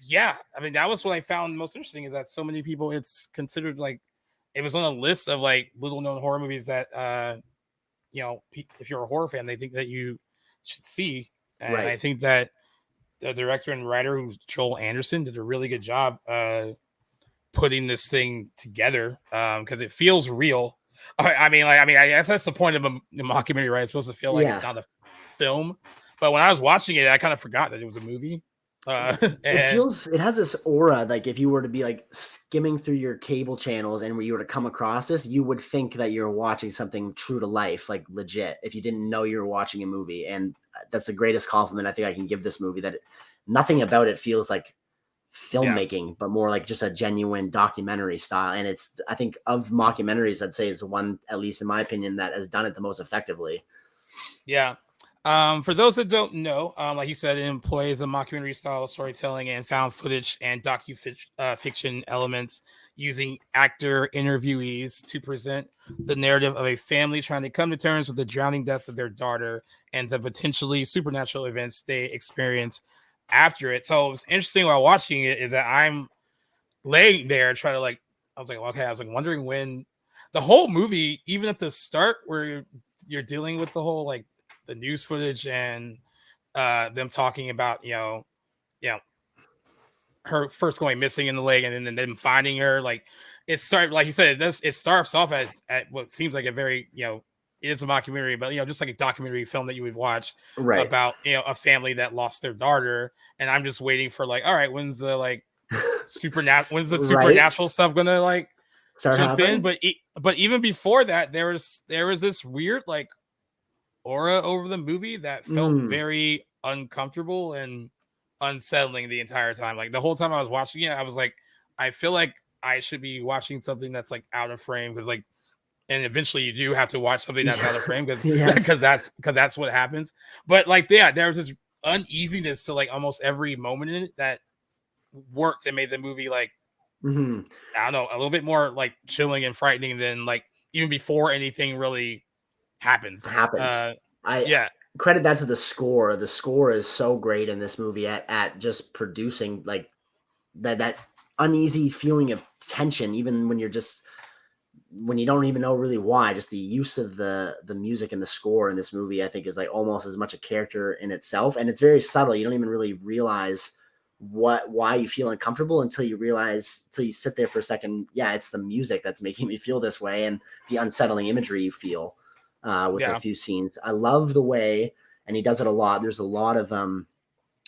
yeah, I mean, that was what I found most interesting, is that so many people, it's considered like, it was on a list of like little known horror movies that, if you're a horror fan, they think that you should see. And I think that the director and writer, who's Joel Anderson, did a really good job putting this thing together, because it feels real. I guess that's the point of a mockumentary, right? It's supposed to feel like it's not a film. But when I was watching it, I kind of forgot that it was a movie. It has this aura, like if you were to be like skimming through your cable channels and you were to come across this, you would think that you're watching something true to life, like legit, if you didn't know you were watching a movie. And that's the greatest compliment I think I can give this movie, that nothing about it feels like filmmaking, but more like just a genuine documentary style. And it's, I think, of mockumentaries, I'd say it's the one, at least in my opinion, that has done it the most effectively. Yeah. For those that don't know, like you said, it employs a mockumentary style of storytelling and found footage and docufiction elements, using actor interviewees to present the narrative of a family trying to come to terms with the drowning death of their daughter and the potentially supernatural events they experience after it. So it was interesting while watching it is that I'm laying there trying to I was wondering when the whole movie, even at the start where you're dealing with the whole like the news footage and them talking about her first going missing in the lake and then them finding her, like it started, like you said, it starts off at what seems like a very it's a mockumentary, but just like a documentary film that you would watch about a family that lost their daughter. And I'm just waiting for all right, when's the supernatural stuff gonna start jump happening? in? But even before that, there was this weird aura over the movie that felt very uncomfortable and unsettling the entire time. Like the whole time I was watching it, I was like, I feel like I should be watching something that's out of frame, because and eventually you do have to watch something that's out of frame because that's what happens. But there was this uneasiness to almost every moment in it that worked and made the movie I don't know, a little bit more chilling and frightening than even before anything really happens. I credit that to the score. The score is so great in this movie at just producing that uneasy feeling of tension, even when you don't even know really why. Just the use of the music and the score in this movie, I think, is almost as much a character in itself, and it's very subtle. You don't even really realize why you feel uncomfortable until you sit there for a second. Yeah, it's the music that's making me feel this way, and the unsettling imagery you feel with a few scenes. I love the way, and he does it a lot. There's a lot of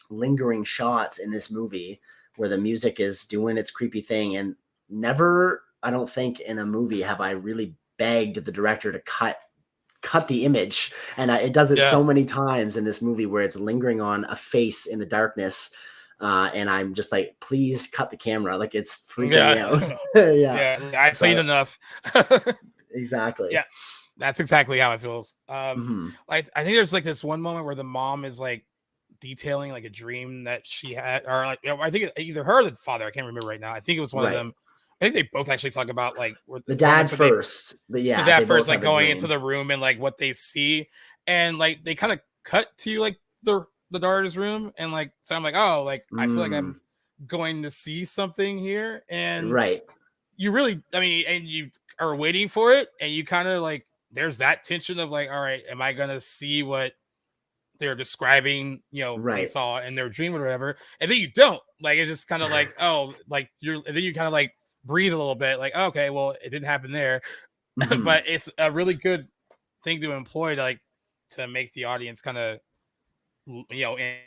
lingering shots in this movie where the music is doing its creepy thing, and never, I don't think, in a movie have I really begged the director to cut the image. And it does it so many times in this movie where it's lingering on a face in the darkness. And I'm just like, please cut the camera. It's freaking me out. I've seen enough. Exactly. Yeah, that's exactly how it feels. I think there's this one moment where the mom is detailing a dream that she had, or I think either her or the father, I can't remember right now. I think it was one of them. I think they both actually talk about the dad first, the dad first, going into the room and what they see, and they kind of cut to the daughter's room, and so I'm I feel like I'm going to see something here, and you really, and you are waiting for it, and you kind of there's that tension of all right, am I gonna see what they're describing, they saw in their dream or whatever, and then you don't. It's just kind of and then you kind of breathe a little bit, okay, well, it didn't happen there. But it's a really good thing to employ to make the audience kind of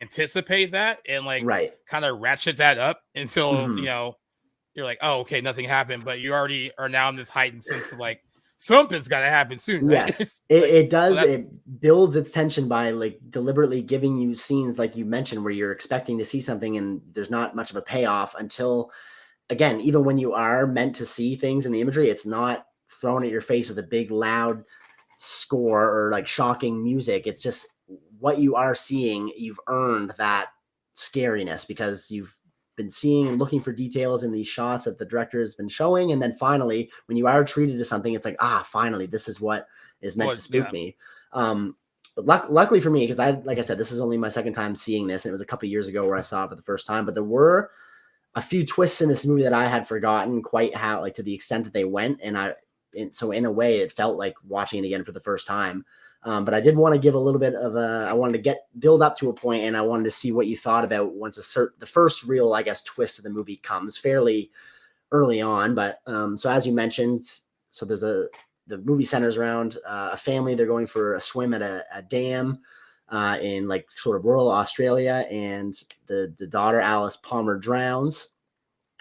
anticipate that and kind of ratchet that up until you're oh, okay, nothing happened, but you already are now in this heightened sense of something's got to happen soon, right? Yes, it does. It builds its tension by deliberately giving you scenes like you mentioned where you're expecting to see something and there's not much of a payoff until, again, even when you are meant to see things in the imagery, it's not thrown at your face with a big loud score or shocking music. It's just what you are seeing. You've earned that scariness because you've been seeing and looking for details in these shots that the director has been showing. And then finally, when you are treated to something, it's finally, this is what is meant to spook me. But luckily for me, because like I said, this is only my second time seeing this. And it was a couple of years ago where I saw it for the first time, but there were a few twists in this movie that I had forgotten quite how, like, to the extent that they went. And so in a way it felt like watching it again for the first time. But I did want to give a little bit of I wanted to build up to a point, and I wanted to see what you thought about once the first real, I guess, twist of the movie comes fairly early on. But so as you mentioned, so the movie centers around a family. They're going for a swim at a dam in like sort of rural Australia, and the daughter Alice Palmer drowns,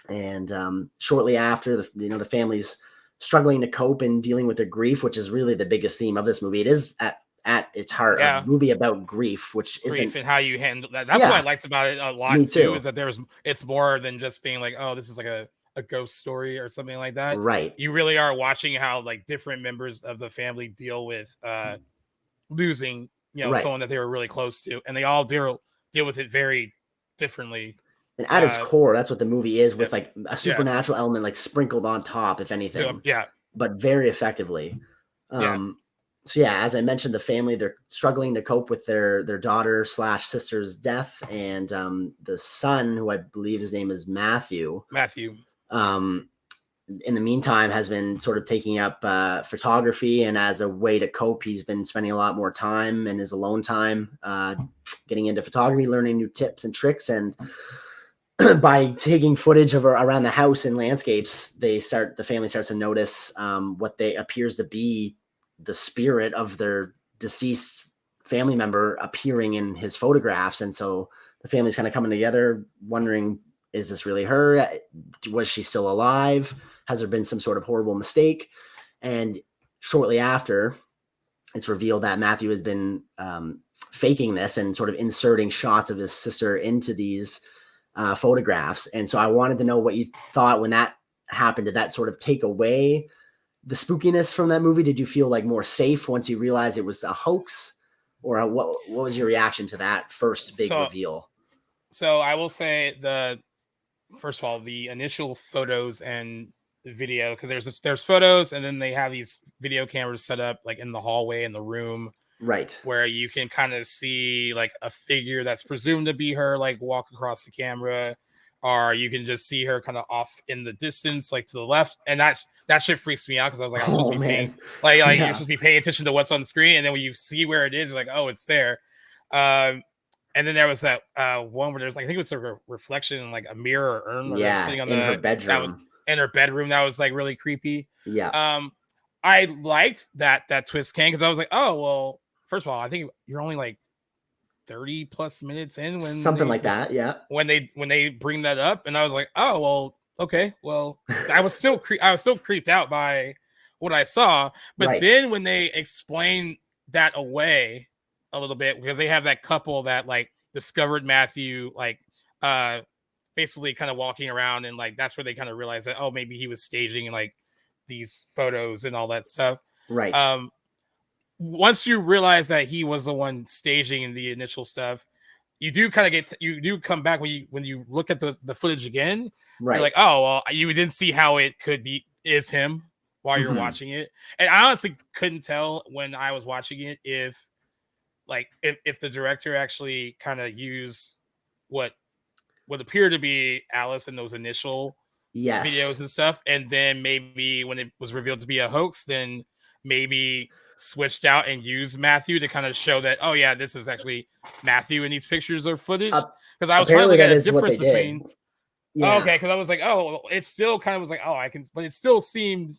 and shortly after, the family's struggling to cope and dealing with their grief, which is really the biggest theme of this movie. It is at its heart a movie about grief, which grief and how you handle that. That's what I liked about it a lot too, is that it's more than just being like, oh, this is like a ghost story or something like that. Right. You really are watching how like different members of the family deal with losing, someone that they were really close to, and they all deal with it very differently. And at its core, that's what the movie is, with like a supernatural element like sprinkled on top, if anything. Yeah. But very effectively. So yeah, as I mentioned, the family, they're struggling to cope with their daughter/sister's death, and the son, who I believe his name is Matthew. In the meantime, has been sort of taking up photography, and as a way to cope, he's been spending a lot more time in his alone time getting into photography, learning new tips and tricks, and by taking footage of around the house and landscapes, the family starts to notice what they appears to be the spirit of their deceased family member appearing in his photographs. And so the family's kind of coming together, wondering, is this really her? Was she still alive? Has there been some sort of horrible mistake? And shortly after, it's revealed that Matthew has been faking this and sort of inserting shots of his sister into these photographs. And so I wanted to know what you thought when that happened. Did that sort of take away the spookiness from that movie? Did you feel like more safe once you realized it was a hoax, or what was your reaction to that first big reveal? So I will say first of all, the initial photos and the video, because there's photos, and then they have these video cameras set up like in the hallway in the room, right, where you can kind of see like a figure that's presumed to be her like walk across the camera, or you can just see her kind of off in the distance, like to the left. And that shit freaks me out, because I was like, I'm supposed to be paying you're supposed to be paying attention to what's on the screen, and then when you see where it is, you're like, oh, it's there. And then there was that one where there's like, I think it was a reflection in like a mirror or urn, sitting on her bedroom. That was in her bedroom. That was like really creepy. Yeah. I liked that twist came, because I was like, oh well, first of all, I think you're only like 30 plus minutes in when something like that. Yeah. When they bring that up, and I was like, oh well, okay, well, I was still creeped out by what I saw, but then when they explain that away a little bit, because they have that couple that like discovered Matthew, like basically kind of walking around, and like that's where they kind of realized that, oh, maybe he was staging like these photos and all that stuff. Right. Once you realize that he was the one staging the initial stuff, you do kind of you do come back when you look at the footage again. Right. You're like, oh well, you didn't see how it is him while you're watching it. And I honestly couldn't tell when I was watching it if the director actually kind of used what appeared to be Alice in those initial videos and stuff, and then maybe when it was revealed to be a hoax, then maybe switched out and used Matthew to kind of show that, oh yeah, this is actually Matthew in these pictures or footage. Because I was trying to look at a difference between. Okay, because I was like, oh, it still kind of was like, oh, but it still seemed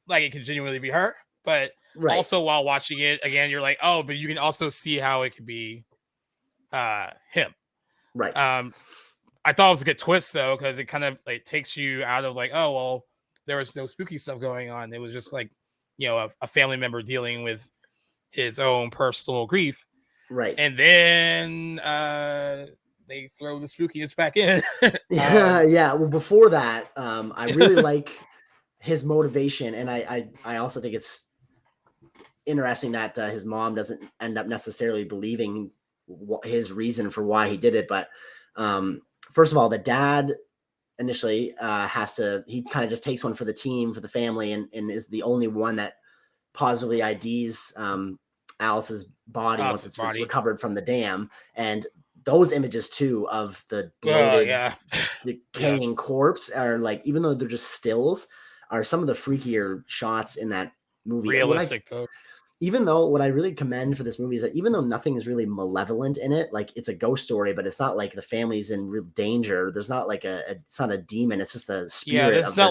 like it could genuinely be her. But also while watching it again, you're like, oh, but you can also see how it could be him. Right. I thought it was a good twist though, because it kind of like takes you out of like, oh well, there was no spooky stuff going on. It was just like, a family member dealing with his own personal grief. Right. And then they throw the spookiness back in. Yeah. Well, before that, I really like his motivation. And I also think it's interesting that his mom doesn't end up necessarily believing his reason for why he did it. But first of all, the dad initially he kind of just takes one for the team, for the family, and is the only one that positively IDs Alice's body once it's recovered from the dam. And those images too of the bloated, decaying Yeah. corpse are like, even though they're just stills, are some of the freakier shots in that movie. Realistic though. Even though what I really commend for this movie is that even though nothing is really malevolent in it, like it's a ghost story, but it's not like the family's in real danger. There's not like it's not a demon. It's just a spirit. Yeah, it's not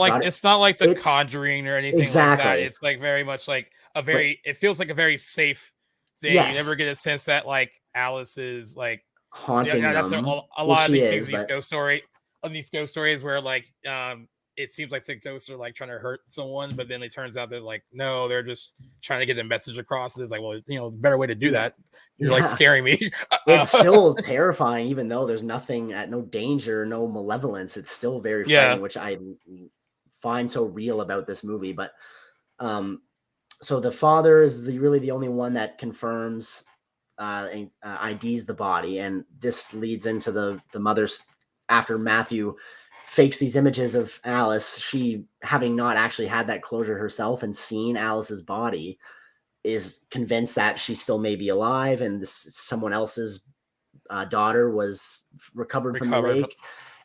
like The Conjuring or anything like that. It's like very much like it feels like a very safe thing. Yes. You never get a sense that like Alice is like haunting them. That's a lot of these ghost stories where like it seems like the ghosts are like trying to hurt someone, but then it turns out that like no, they're just trying to get the message across. It's like, well, better way to do that. You're like scaring me. It's still terrifying, even though there's nothing no danger, no malevolence. It's still very frightening, which I find so real about this movie. But so the father is really the only one that confirms and IDs the body, and this leads into the mother's, after Matthew fakes these images of Alice, she, having not actually had that closure herself and seen Alice's body, is convinced that she still may be alive, and someone else's daughter was recovered from the lake.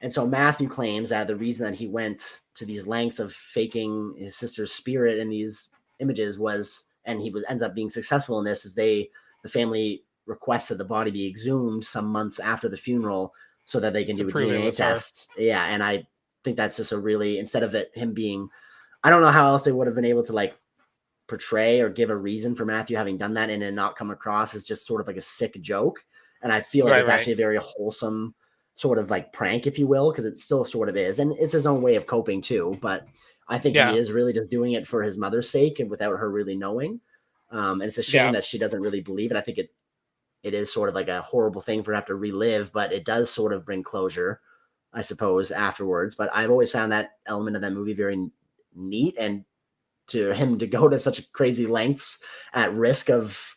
And so Matthew claims that the reason that he went to these lengths of faking his sister's spirit in these images was, and he ends up being successful in this, is the family requested the body be exhumed some months after the funeral, so that they can do a DNA test. Yeah, and I think that's just a really, instead of him being, I don't know how else they would have been able to like portray or give a reason for Matthew having done that and then not come across as just sort of like a sick joke. And I feel like it's actually a very wholesome sort of like prank, if you will, because it still sort of is. And it's his own way of coping too. But I think he is really just doing it for his mother's sake and without her really knowing. And it's a shame that she doesn't really believe it. I think it is sort of like a horrible thing for her to have to relive, but it does sort of bring closure, I suppose, afterwards. But I've always found that element of that movie very neat, and to him to go to such crazy lengths at risk of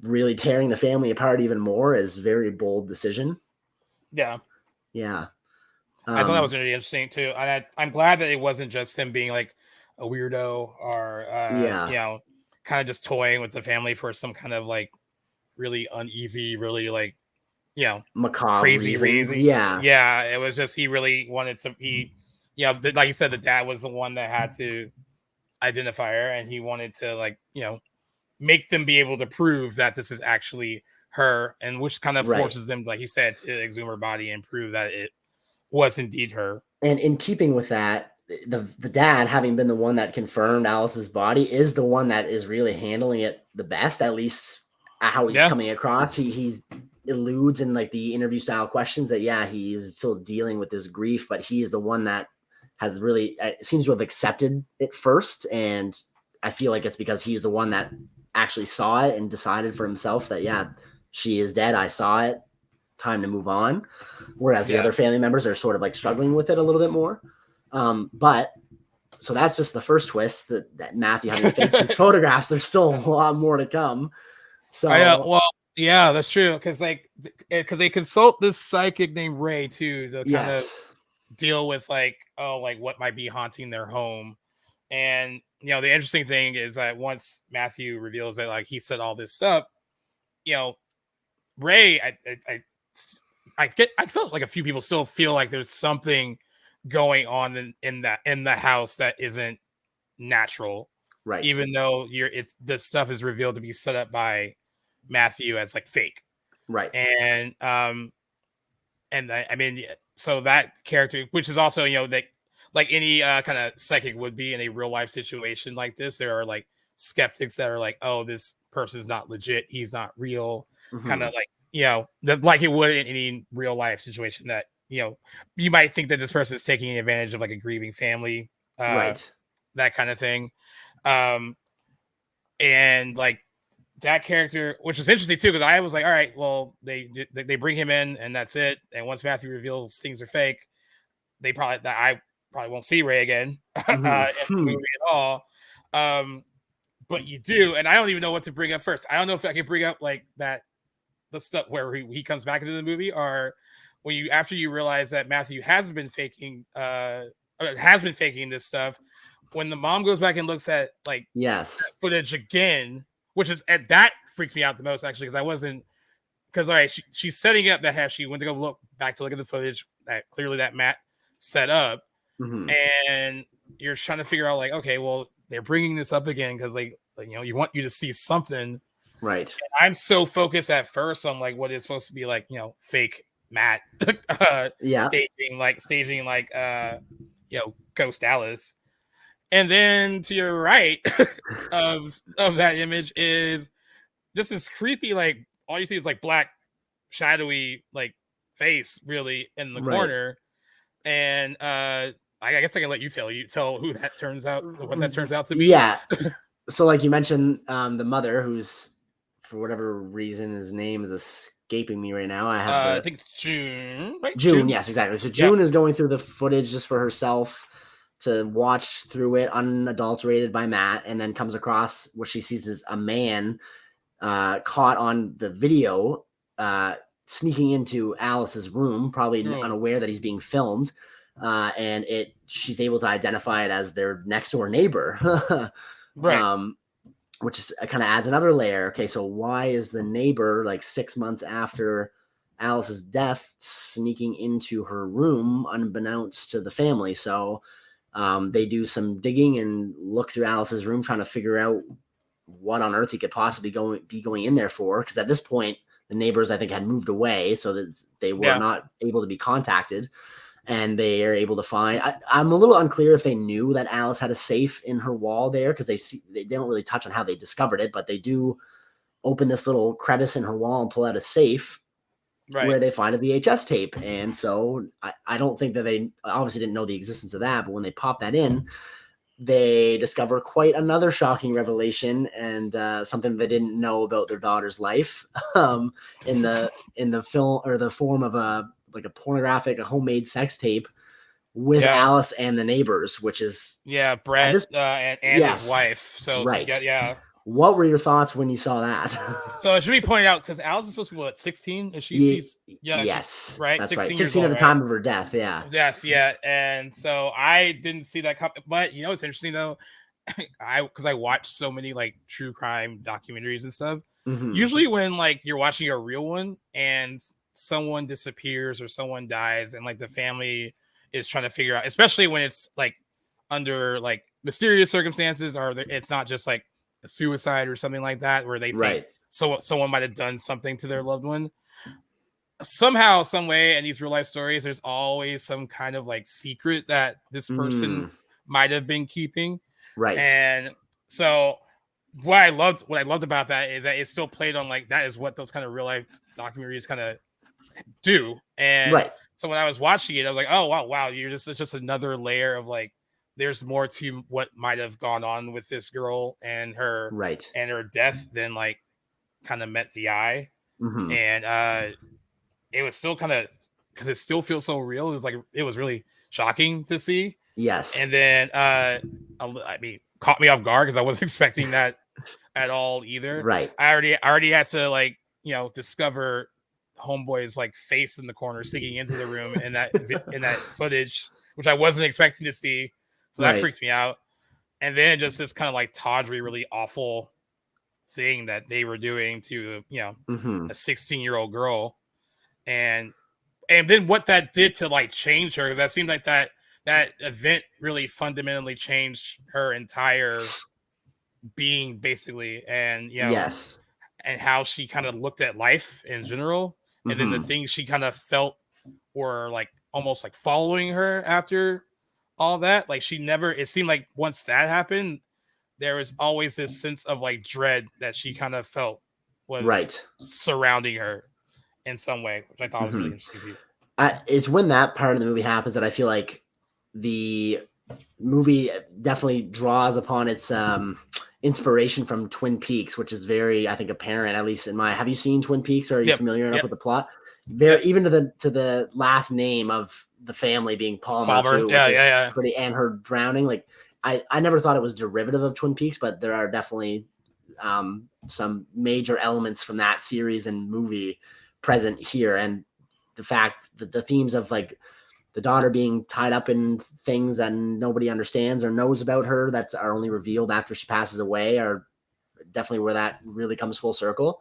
really tearing the family apart even more is a very bold decision. Yeah. I thought that was really interesting too. I'm glad that it wasn't just him being like a weirdo or kind of just toying with the family for some kind of like really uneasy, really like, macabre crazy reason. Yeah. It was just, he really wanted to, like you said, the dad was the one that had to identify her, and he wanted to like, make them be able to prove that this is actually her, and which kind of forces them, like you said, to exhume her body and prove that it was indeed her. And in keeping with that, the dad, having been the one that confirmed Alice's body, is the one that is really handling it the best, at least how he's coming across. He eludes in like the interview style questions that he's still dealing with this grief, but he's the one that has really seems to have accepted it first. And I feel like it's because he's the one that actually saw it and decided for himself that she is dead, I saw it, time to move on. Whereas the other family members are sort of like struggling with it a little bit more. But so that's just the first twist, that Matthew having faked these photographs. There's still a lot more to come. So that's true, because they consult this psychic named Ray too to kind of deal with like what might be haunting their home. And the interesting thing is that once Matthew reveals that like he said all this stuff, Ray, I felt like a few people still feel like there's something going on in the house that isn't natural. Right. Even though this stuff is revealed to be set up by Matthew as like fake. Right. And so that character, which is also, that like any kind of psychic would be in a real life situation like this, there are like skeptics that are like, oh, this person's not legit, he's not real. Kind of like, like it would in any real life situation that, you might think that this person is taking advantage of like a grieving family, right, that kind of thing. And like that character, which is interesting too, because I was like, all right, well, they bring him in and that's it. And once Matthew reveals things are fake, I probably won't see Ray again in the movie at all. But you do, and I don't even know what to bring up first. I don't know if I can bring up like the stuff where he comes back into the movie, or when after you realize that Matthew has been faking this stuff. When the mom goes back and looks at footage again, which is that freaks me out the most actually, because I wasn't because all right, she's setting up that she went to go look at the footage that clearly that Matt set up, and you're trying to figure out like, okay, well, they're bringing this up again because like you want you to see something, right? And I'm so focused at first on like what is supposed to be like fake Matt staging like Ghost Alice, and then to your right of that image is just this creepy, like all you see is like black shadowy like face really in the corner, and I guess I can let you tell who that turns out, what that turns out to be. Yeah. So like you mentioned, the mother, who's for whatever reason his name is escaping me right now. I think it's June, right? June, yes, exactly. So June is going through the footage just for herself to watch through it unadulterated by Matt, and then comes across what she sees as a man caught on the video sneaking into Alice's room, probably unaware that he's being filmed, and she's able to identify it as their next door neighbor. Right. Which is kind of adds another layer. Okay, so why is the neighbor like 6 months after Alice's death sneaking into her room unbeknownst to the family? So they do some digging and look through Alice's room, trying to figure out what on earth he could possibly be going in there for. Because at this point, the neighbors, I think, had moved away, so that they were not able to be contacted. And they are able to find. I'm a little unclear if they knew that Alice had a safe in her wall there, because they don't really touch on how they discovered it, but they do open this little crevice in her wall and pull out a safe where they find a VHS tape. And so I don't think that they obviously didn't know the existence of that, but when they pop that in, they discover quite another shocking revelation and something they didn't know about their daughter's life in the film, or the form of a homemade sex tape with Alice and the neighbors, which is Brett and his wife. So what were your thoughts when you saw that? So it should be pointed out, because Alice is supposed to be 16? Is she? Yes, right. That's 16 right. years 16 old, at the time of her death. Yeah. And so I didn't see that but it's interesting though. Because I watch so many like true crime documentaries and stuff. Usually when like you're watching a real one and someone disappears or someone dies and like the family is trying to figure out, especially when it's like under like mysterious circumstances, or it's not just like a suicide or something like that, where they think someone might have done something to their loved one somehow, some way. In these real life stories, there's always some kind of like secret that this person might have been keeping. And so what I loved about that is that it's still played on like, that is what those kind of real life documentaries kind of do. And so when I was watching it, I was like, oh wow, you're just another layer of like, there's more to what might have gone on with this girl and her and her death than like kind of met the eye. And it was still kind of, because it still feels so real, it was really shocking to see. And then I mean, caught me off guard, because I wasn't expecting that at all either. I already had to like discover homeboy's like face in the corner sticking into the room in that footage, which I wasn't expecting to see. So that freaked me out. And then just this kind of like tawdry, really awful thing that they were doing to a 16-year-old girl, and then what that did to like change her, because that seemed like that event really fundamentally changed her entire being, basically, and and how she kind of looked at life in general. And then the things she kind of felt were like almost like following her after all that. Like it seemed like once that happened, there was always this sense of like dread that she kind of felt was surrounding her in some way, which I thought was really interesting. It's when that part of the movie happens that I feel like the movie definitely draws upon its inspiration from Twin Peaks, which is very, I think, apparent, at least in my. Have you seen Twin Peaks, or are you familiar enough with the plot? Even to the last name of the family being Palmer too, pretty, and her drowning. Like I never thought it was derivative of Twin Peaks, but there are definitely some major elements from that series and movie present here, and the fact that the themes of like the daughter being tied up in things that nobody understands or knows about her, that are only revealed after she passes away, are definitely where that really comes full circle.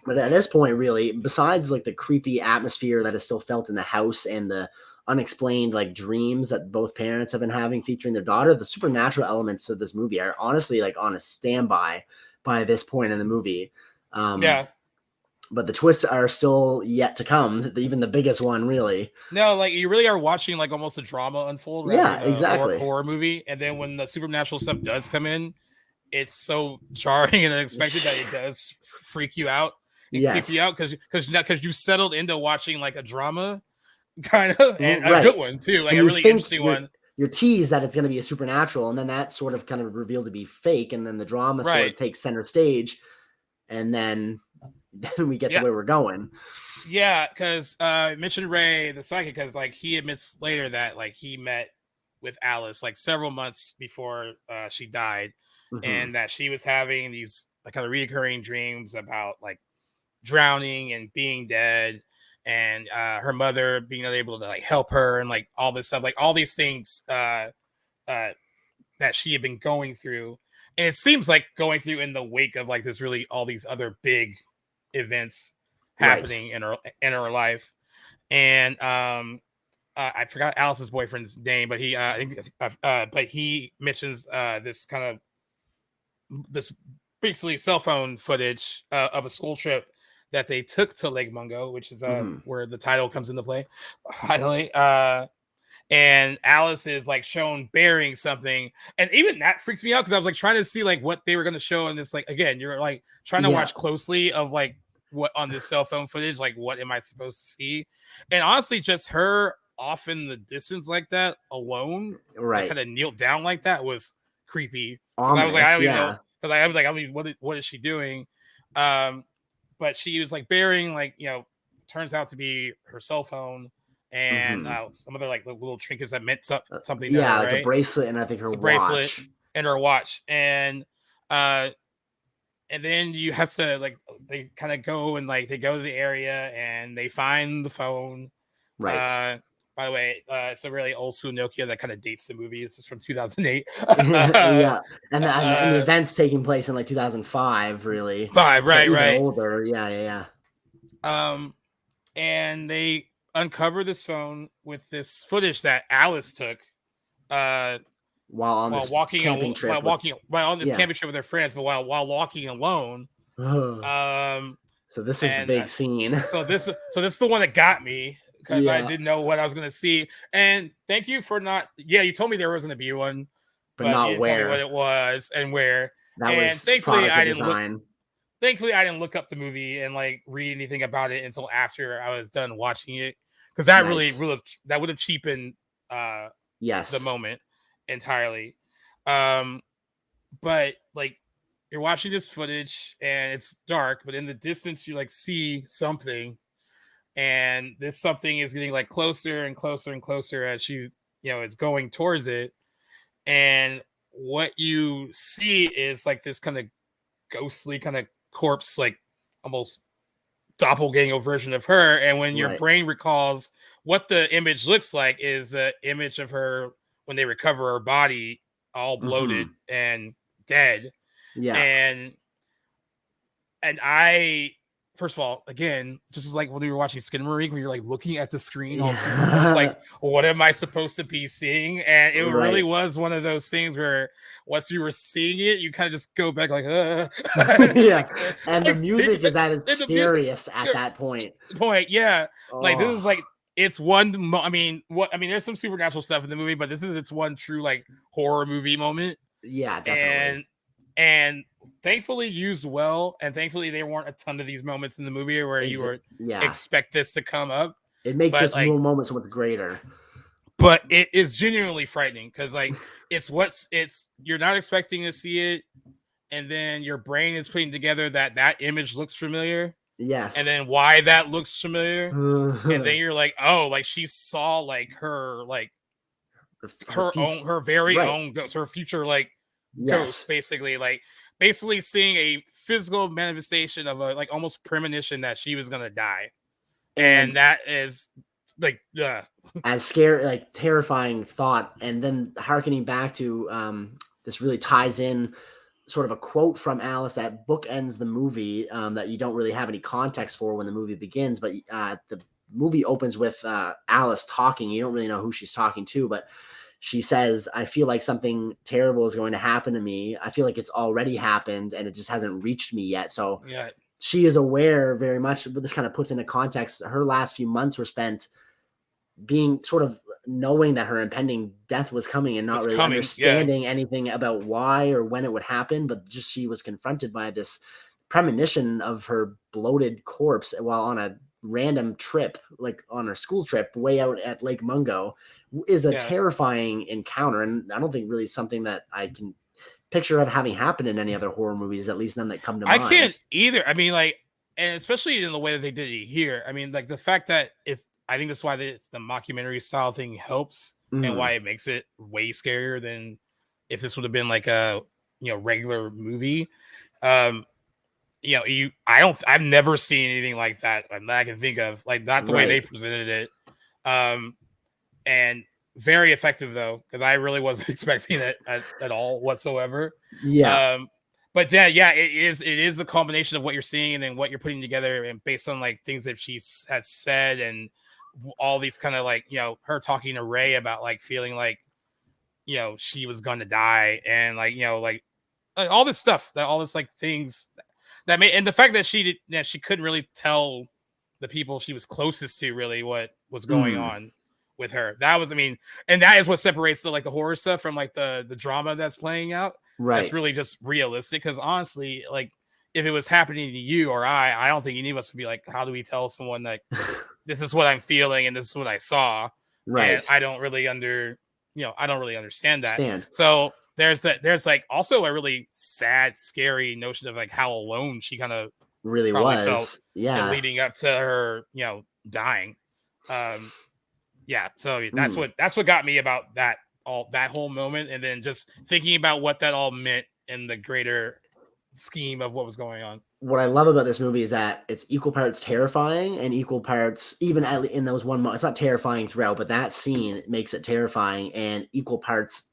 But at this point, really, besides like the creepy atmosphere that is still felt in the house and the unexplained like dreams that both parents have been having featuring their daughter, the supernatural elements of this movie are honestly like on a standby by this point in the movie. Yeah. But the twists are still yet to come. Even the biggest one, really. No, like you really are watching like almost a drama unfold. Yeah, exactly. Horror movie, and then when the supernatural stuff does come in, it's so jarring and unexpected that it does freak you out and creep you out because you settled into watching like a drama, kind of, and a good one too, like a really interesting one. You're teased that it's going to be a supernatural, and then that sort of kind of revealed to be fake, and then the drama sort of takes center stage, and then we get to where we're going. Yeah, because I mentioned Ray the psychic because like he admits later that like he met with Alice like several months before she died, and that she was having these like kind of reoccurring dreams about like drowning and being dead, and her mother being unable to like help her and like all this stuff, like all these things that she had been going through, and it seems like going through in the wake of like this really all these other big events happening in her life. And I forgot Alice's boyfriend's name, but he mentions this basically cell phone footage of a school trip that they took to Lake Mungo, which is where the title comes into play. Finally, and Alice is like shown bearing something, and even that freaks me out because I was like trying to see like what they were going to show in this. Like again, you're like trying to watch closely of like what on this cell phone footage, like what am I supposed to see? And honestly, just her off in the distance like that alone, like, kind of kneeled down like that was creepy. I was like, I don't even know, because I was like, I mean, what is she doing? But she was like bearing like, you know, turns out to be her cell phone and some other like little trinkets that meant something. Yeah, to her, right? The bracelet and I think her watch. Bracelet and her watch. And then you have to like they kind of go and like they go to the area and they find the phone. Right. By the way, it's a really old school Nokia that kind of dates the movie. It's from 2008. Yeah, and the events taking place in like 2005, really. Right. Older, yeah. And they uncover this phone with this footage that Alice took. While on this camping trip with her friends, but while walking alone. So this is the big scene. So this is the one that got me because I didn't know what I was gonna see. And thank you for not. Yeah, you told me there was gonna be one, but not you where. Told me what it was and where. Thankfully, I didn't look up the movie and like read anything about it until after I was done watching it because that really that would have cheapened the moment entirely. But like you're watching this footage and it's dark, but in the distance you like see something, and this something is getting like closer and closer and closer as she, you know, it's going towards it. And what you see is like this kind of ghostly kind of corpse, like almost doppelganger version of her. And when your brain recalls what the image looks like is the image of her when they recover her body all bloated and dead. And I, first of all, again, just as like when we were watching Skinamarink, when you're like looking at the screen, all super close, like, what am I supposed to be seeing? And it really was one of those things where once you were seeing it, you kind of just go back like, and the music is at its scariest at that point. Like this is like it's one. I mean, there's some supernatural stuff in the movie, but this is its one true like horror movie moment. Yeah, definitely. And thankfully used well, and thankfully there weren't a ton of these moments in the movie where you were expect this to come up. It makes this like, moment so much greater. But it is genuinely frightening because like it's you're not expecting to see it, and then your brain is putting together that image looks familiar. Yes. And then why that looks familiar. And then you're like, oh, like she saw like her like her very own ghost, her future like ghost, basically seeing a physical manifestation of a like almost premonition that she was gonna die. And that is like as scary, like terrifying thought. And then harkening back to this really ties in sort of a quote from Alice that bookends the movie that you don't really have any context for when the movie begins. But the movie opens with Alice talking. You don't really know who she's talking to, but she says, I feel like something terrible is going to happen to me. I feel like it's already happened and it just hasn't reached me yet. So yeah, she is aware very much, but this kind of puts into context. Her last few months were spent being sort of knowing that her impending death was coming and not really understanding anything about why or when it would happen, but just she was confronted by this premonition of her bloated corpse while on a random trip, like on her school trip way out at Lake Mungo, is a terrifying encounter. And I don't think really something that I can picture of having happened in any other horror movies, at least none that come to mind. I can't either. I mean, like, and especially in the way that they did it here. I mean, like the fact that I think that's why the mockumentary style thing helps and why it makes it way scarier than if this would have been like a, regular movie. I've never seen anything like that I can think of, like not the way they presented it. And very effective though, because I really wasn't expecting it at all whatsoever. Yeah. But then, it is the culmination of what you're seeing and then what you're putting together, and based on like things that she has said and all these kind of like, her talking to Ray about like feeling like, she was going to die, and like, like all this stuff, that all this like things that made, and the fact that she couldn't really tell the people she was closest to really what was going on with her. That was, and that is what separates the horror stuff from like the drama that's playing out. Right. That's really just realistic. Because honestly, like if it was happening to you or I don't think any of us would be like, how do we tell someone like this is what I'm feeling and this is what I saw? Right. And I don't really understand that. So there's like also a really sad, scary notion of like how alone she kind of really felt leading up to her, dying. So that's what got me about that whole moment, and then just thinking about what that all meant in the greater scheme of what was going on. What I love about this movie is that it's equal parts terrifying and equal parts, even in those one moment, it's not terrifying throughout, but that scene makes it terrifying, and equal parts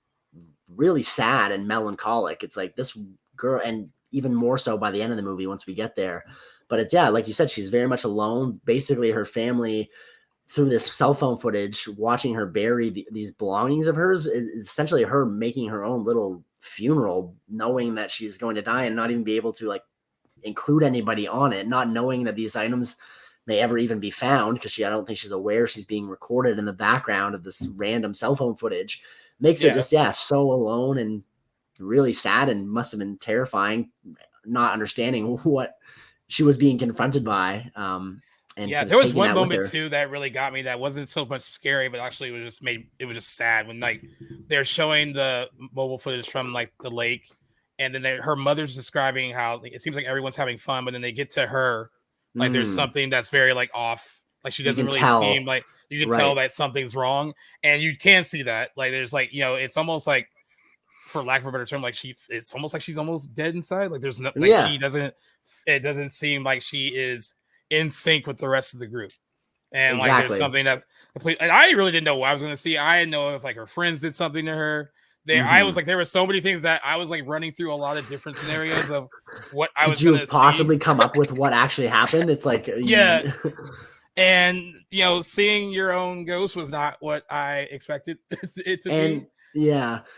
really sad and melancholic. It's like this girl, and even more so by the end of the movie once we get there. But it's, like you said, she's very much alone. Basically, her family, through this cell phone footage, watching her bury these belongings of hers, is essentially her making her own little funeral, knowing that she's going to die and not even be able to like include anybody on it, not knowing that these items may ever even be found, because I don't think she's aware she's being recorded in the background of this random cell phone footage. Makes it just so alone and really sad, and must have been terrifying, not understanding what she was being confronted by. And there was one moment too that really got me, that wasn't so much scary, but actually it was just sad, when like they're showing the mobile footage from like the lake, and then her mother's describing how it seems like everyone's having fun, but then they get to her, like there's something that's very like off, like she doesn't really seem like, you can tell that something's wrong, and you can see that, like there's like, it's almost like, for lack of a better term, like it's almost like she's almost dead inside, like there's no, like it doesn't seem like she is in sync with the rest of the group, and like there's something that's complete. And I really didn't know what I was going to see. I didn't know if like her friends did something to her. I was like, there were so many things that I was like running through a lot of different scenarios of what I was going to possibly come up with what actually happened. It's like and seeing your own ghost was not what I expected it to be.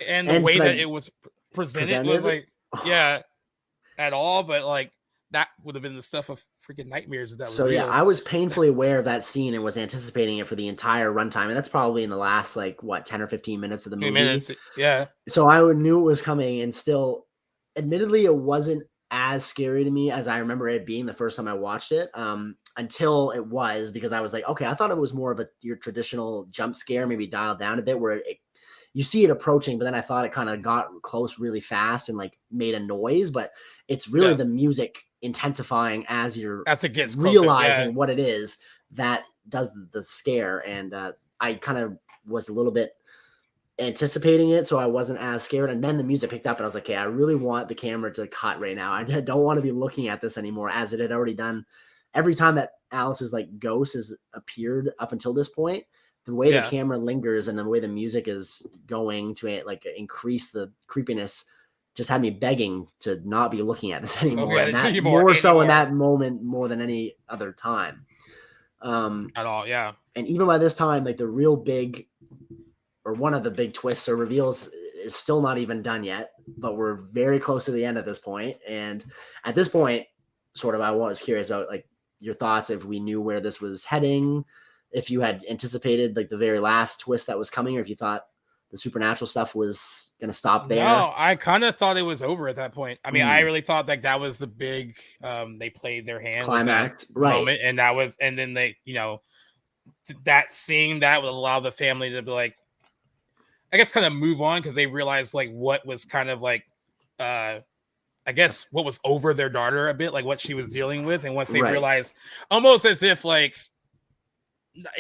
And the way that it was presented was like at all, but like that would have been the stuff of freaking nightmares. That was real. I was painfully aware of that scene and was anticipating it for the entire runtime, and that's probably in the last 10 or 15 minutes of the movie. So I knew it was coming, and still, admittedly, it wasn't as scary to me as I remember it being the first time I watched it. Until it was, because I was like, okay, I thought it was more of your traditional jump scare, maybe dialed down a bit, where you see it approaching, but then I thought it kind of got close really fast and like made a noise, but it's really the music intensifying as it gets closer, realizing what it is that does the scare. And I kind of was a little bit anticipating it, so I wasn't as scared. And then the music picked up, and I was like, okay, I really want the camera to cut right now. I don't want to be looking at this anymore, as it had already done every time that Alice's like ghost has appeared up until this point. The way the camera lingers and the way the music is going to like increase the creepiness just had me begging to not be looking at this anymore. Okay, And that anymore. more so in that moment more than any other time. At all, yeah. And even by this time, like the real big, or one of the big twists or reveals is still not even done yet, but we're very close to the end at this point. And at this point, sort of, I was curious about like your thoughts if we knew where this was heading, if you had anticipated like the very last twist that was coming, or if you thought the supernatural stuff was going to stop there. No, I kind of thought it was over at that point. I mean, I really thought like that was the big, they played their hand climax, with that moment, and that was, and then they, you know, that scene that would allow the family to be like, I guess, kind of move on, because they realized like what was kind of like, I guess what was over their daughter a bit, like what she was dealing with, and once they realized, almost as if like,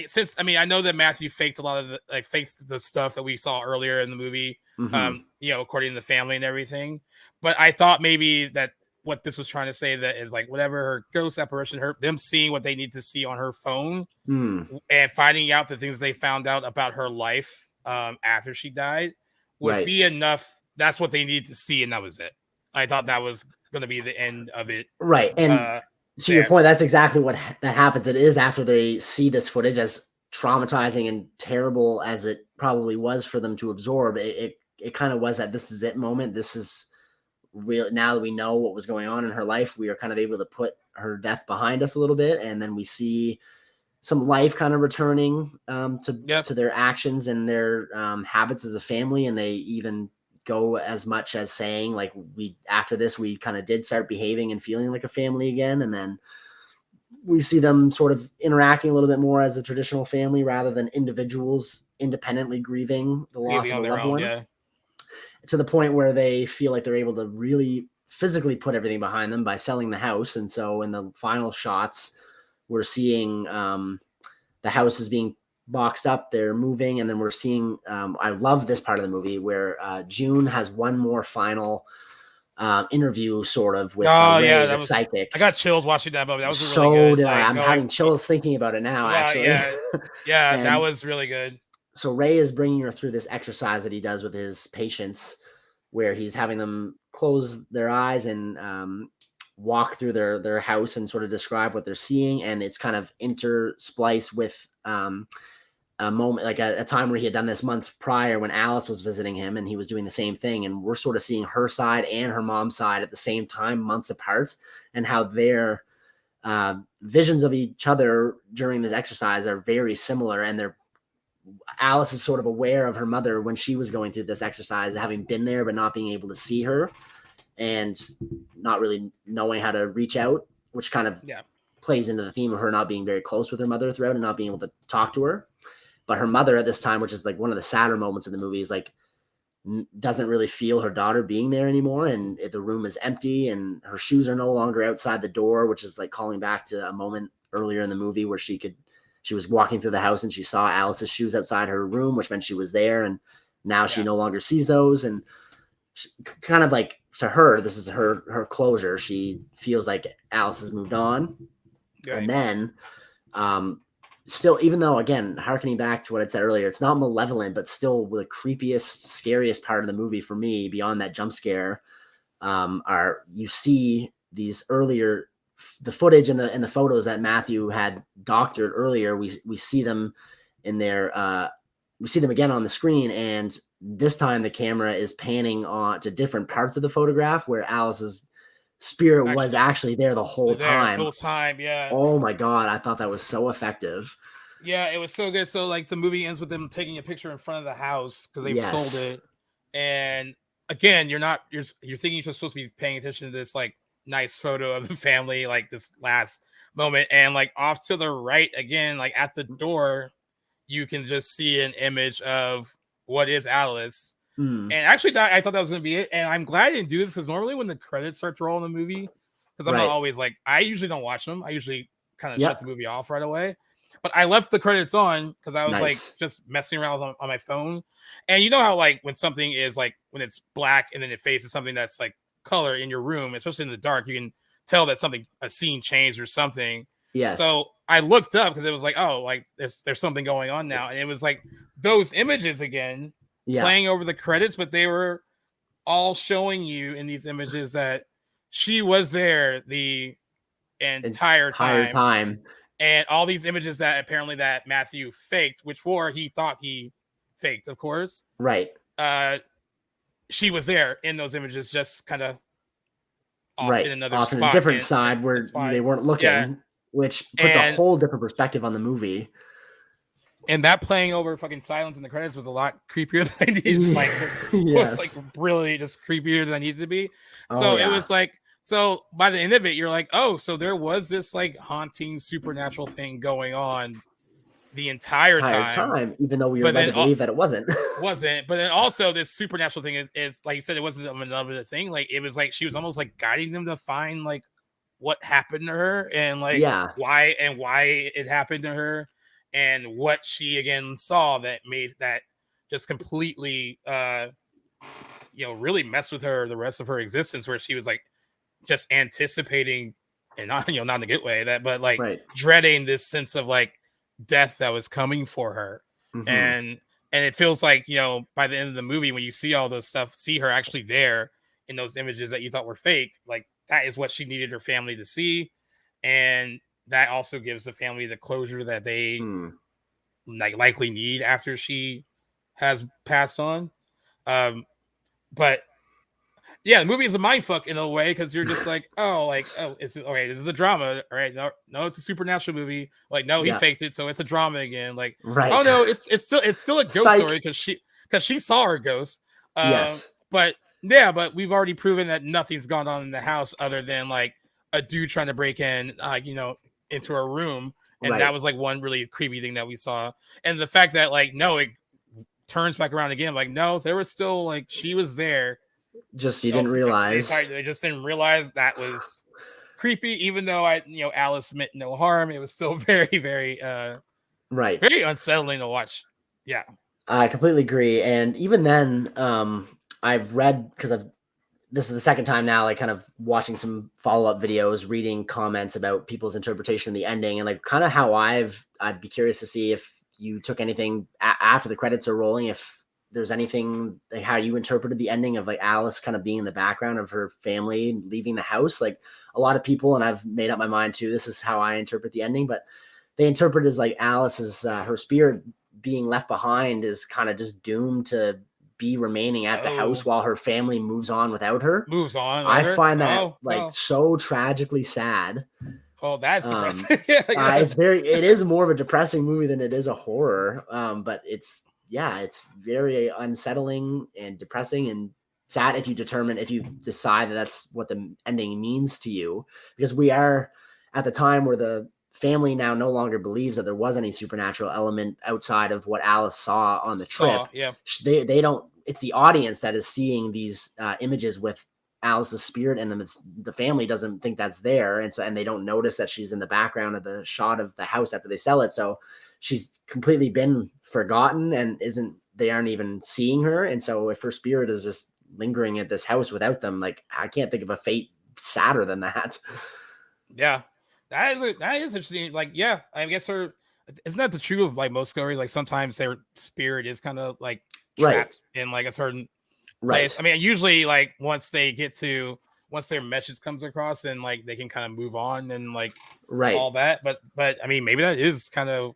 since I mean I know that Matthew faked a lot of the stuff that we saw earlier in the movie, you know, according to the family and everything, but I thought maybe that what this was trying to say that is like whatever her ghost apparition, them seeing what they need to see on her phone and finding out the things they found out about her life after she died would be enough. That's what they needed to see, and that was it. I thought that was going to be the end of it. Right. And to your point, that's exactly what that happens. It is after they see this footage, as traumatizing and terrible as it probably was for them to absorb. It kind of was that this is it moment. This is real. Now that we know what was going on in her life, we are kind of able to put her death behind us a little bit. And then we see some life kind of returning to their actions and their habits as a family. And they even go as much as saying like, after this, we kind of did start behaving and feeling like a family again. And then we see them sort of interacting a little bit more as a traditional family rather than individuals independently grieving the loss of a loved one, to the point where they feel like they're able to really physically put everything behind them by selling the house. And so in the final shots, we're seeing the house is being boxed up, they're moving, and then we're seeing I love this part of the movie where June has one more final interview sort of with Ray, the psychic. I got chills watching that movie. That was so really good. Like, I'm having chills thinking about it now, actually. Yeah, that was really good. So Ray is bringing her through this exercise that he does with his patients, where he's having them close their eyes and walk through their house and sort of describe what they're seeing, and it's kind of interspliced with a moment, like a time where he had done this months prior when Alice was visiting him, and he was doing the same thing. And we're sort of seeing her side and her mom's side at the same time, months apart, and how their visions of each other during this exercise are very similar. And Alice is sort of aware of her mother when she was going through this exercise, having been there, but not being able to see her and not really knowing how to reach out, which kind of plays into the theme of her not being very close with her mother throughout and not being able to talk to her. But her mother at this time, which is like one of the sadder moments in the movie, is like doesn't really feel her daughter being there anymore, and the room is empty, and her shoes are no longer outside the door, which is like calling back to a moment earlier in the movie where she was walking through the house and she saw Alice's shoes outside her room, which meant she was there, and now she no longer sees those. And she, kind of like, to her, this is her closure. She feels like Alice has moved on. And then still, even though, again, harkening back to what I said earlier, it's not malevolent, but still the creepiest, scariest part of the movie for me, beyond that jump scare, are you see these earlier, the footage and the photos that Matthew had doctored earlier. We see them in their, we see them again on the screen, and this time the camera is panning on to different parts of the photograph where Alice's spirit was actually there the whole time. Yeah. Oh my God. I thought that was so effective. Yeah, it was so good. So like the movie ends with them taking a picture in front of the house because they've sold it. And again, you're thinking you're supposed to be paying attention to this like nice photo of the family, like this last moment. And like off to the right again, like at the door, you can just see an image of what is Alice. And actually, I thought that was going to be it. And I'm glad I didn't do this, because normally when the credits start to roll in the movie, because I'm not always like, I usually don't watch them. I usually kind of shut the movie off right away. But I left the credits on because I was like just messing around on my phone. And you know how like when something is like, when it's black and then it faces something that's like color in your room, especially in the dark, you can tell that a scene changed or something. Yes. So I looked up because it was like, oh, like there's something going on now. And it was like those images again. Playing over the credits, but they were all showing you in these images that she was there the entire time. And all these images that apparently that Matthew faked, which he thought he faked, of course. Right. She was there in those images, just kind of off in another off spot. In a different side where they weren't looking, which puts a whole different perspective on the movie. And that playing over fucking silence in the credits was a lot creepier than I needed. Like, this was like really just creepier than I needed to be. It was like, so by the end of it, you're like, oh, so there was this like haunting supernatural thing going on the entire time, even though we were led to believe that it wasn't. But then also this supernatural thing is like you said, it wasn't another thing. Like it was like she was almost like guiding them to find like what happened to her and like why it happened to her and what she again saw that made that just completely really mess with her the rest of her existence, where she was like just anticipating, and not not in a good way, but like dreading this sense of like death that was coming for her. And it feels like, by the end of the movie, when you see all those stuff, see her actually there in those images that you thought were fake, like that is what she needed her family to see. And that also gives the family the closure that they likely need after she has passed on. But yeah, the movie is a mindfuck in a way, because you're just like, this is a drama, all right? No, it's a supernatural movie. Like, no, he faked it, so it's a drama again. Like, oh no, it's still a ghost story because she saw her ghost. But we've already proven that nothing's gone on in the house other than like a dude trying to break in, into a room, and that was like one really creepy thing that we saw. And the fact that like it turns back around again, like no, there was still like she was there. Just you didn't realize. They just didn't realize that was creepy, even though Alice meant no harm. It was still very, very very unsettling to watch. Yeah, I completely agree. And even then, I've read, because this is the second time now, like kind of watching some follow-up videos, reading comments about people's interpretation of the ending, and like kind of how I'd be curious to see if you took anything after the credits are rolling, if there's anything like how you interpreted the ending of like Alice kind of being in the background of her family leaving the house. Like a lot of people, and I've made up my mind too, this is how I interpret the ending, but they interpret it as like Alice's her spirit being left behind is kind of just doomed to be remaining at the house while her family moves on without her. I find that so tragically sad. Oh, that's depressing. It is more of a depressing movie than it is a horror. But it's very unsettling and depressing and sad if you decide that that's what the ending means to you, because we are at the time where the family now no longer believes that there was any supernatural element outside of what Alice saw on the trip. They don't, it's the audience that is seeing these images with Alice's spirit in them. It's the family doesn't think that's there. And they don't notice that she's in the background of the shot of the house after they sell it. So she's completely been forgotten and they aren't even seeing her. And so if her spirit is just lingering at this house without them, like I can't think of a fate sadder than that. Yeah, that is interesting. Like, yeah, I guess isn't that the truth of like most stories? Like sometimes their spirit is kind of like trapped in like a certain place. I mean, usually like once their message comes across, and like they can kind of move on and like all that. But I mean, maybe that is kind of.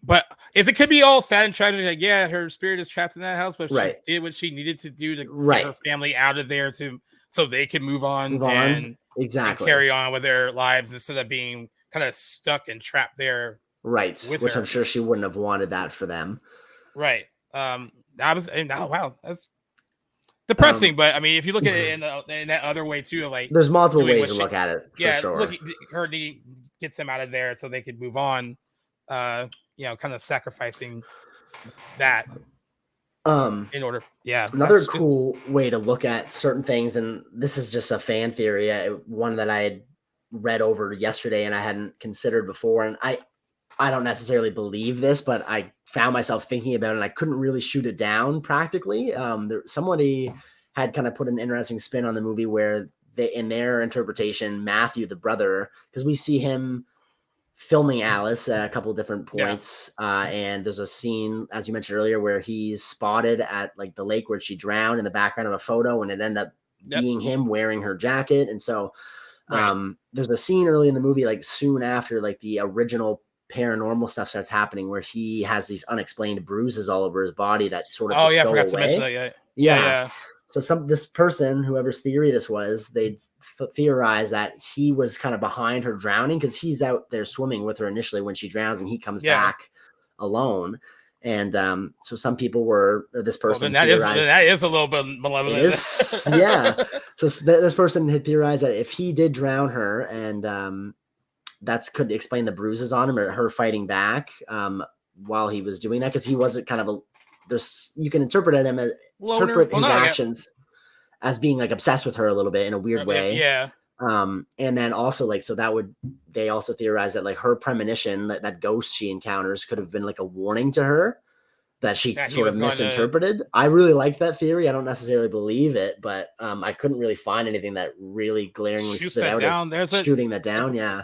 But if it could be all sad and tragic, like her spirit is trapped in that house, but she did what she needed to do to get her family out of there so they can move on and carry on with their lives instead of being kind of stuck and trapped there. Which I'm sure she wouldn't have wanted that for them. That's depressing, but I mean, if you look at it in that other way too, like there's multiple ways to look at it. Look, her need get them out of there so they could move on. Kind of sacrificing that in order. Another cool way to look at certain things, and this is just a fan theory, one that I had read over yesterday and I hadn't considered before, and I don't necessarily believe this, but I found myself thinking about it and I couldn't really shoot it down practically. Somebody had kind of put an interesting spin on the movie where in their interpretation, Matthew, the brother, because we see him filming Alice at a couple of different points. And there's a scene, as you mentioned earlier, where he's spotted at like the lake where she drowned in the background of a photo, and it ended up being him wearing her jacket. And so there's a scene early in the movie, like soon after like the original paranormal stuff starts happening, where he has these unexplained bruises all over his body that sort of I forgot to mention that. Yeah. So this person, whoever's theory this was, they theorize that he was kind of behind her drowning because he's out there swimming with her initially when she drowns, and he comes back alone. And so some people were this person. That is a little bit malevolent. It is, yeah. So this person had theorized that if he did drown her, and that could explain the bruises on him or her fighting back while he was doing that, because he wasn't kind of you can interpret him as his actions as being like obsessed with her a little bit in a weird way. Yeah. And then also like, so they also theorize that like her premonition, that ghost she encounters could have been like a warning to her that she sort of misinterpreted. I really liked that theory. I don't necessarily believe it, but I couldn't really find anything that really glaringly stood out as shooting that down. Yeah.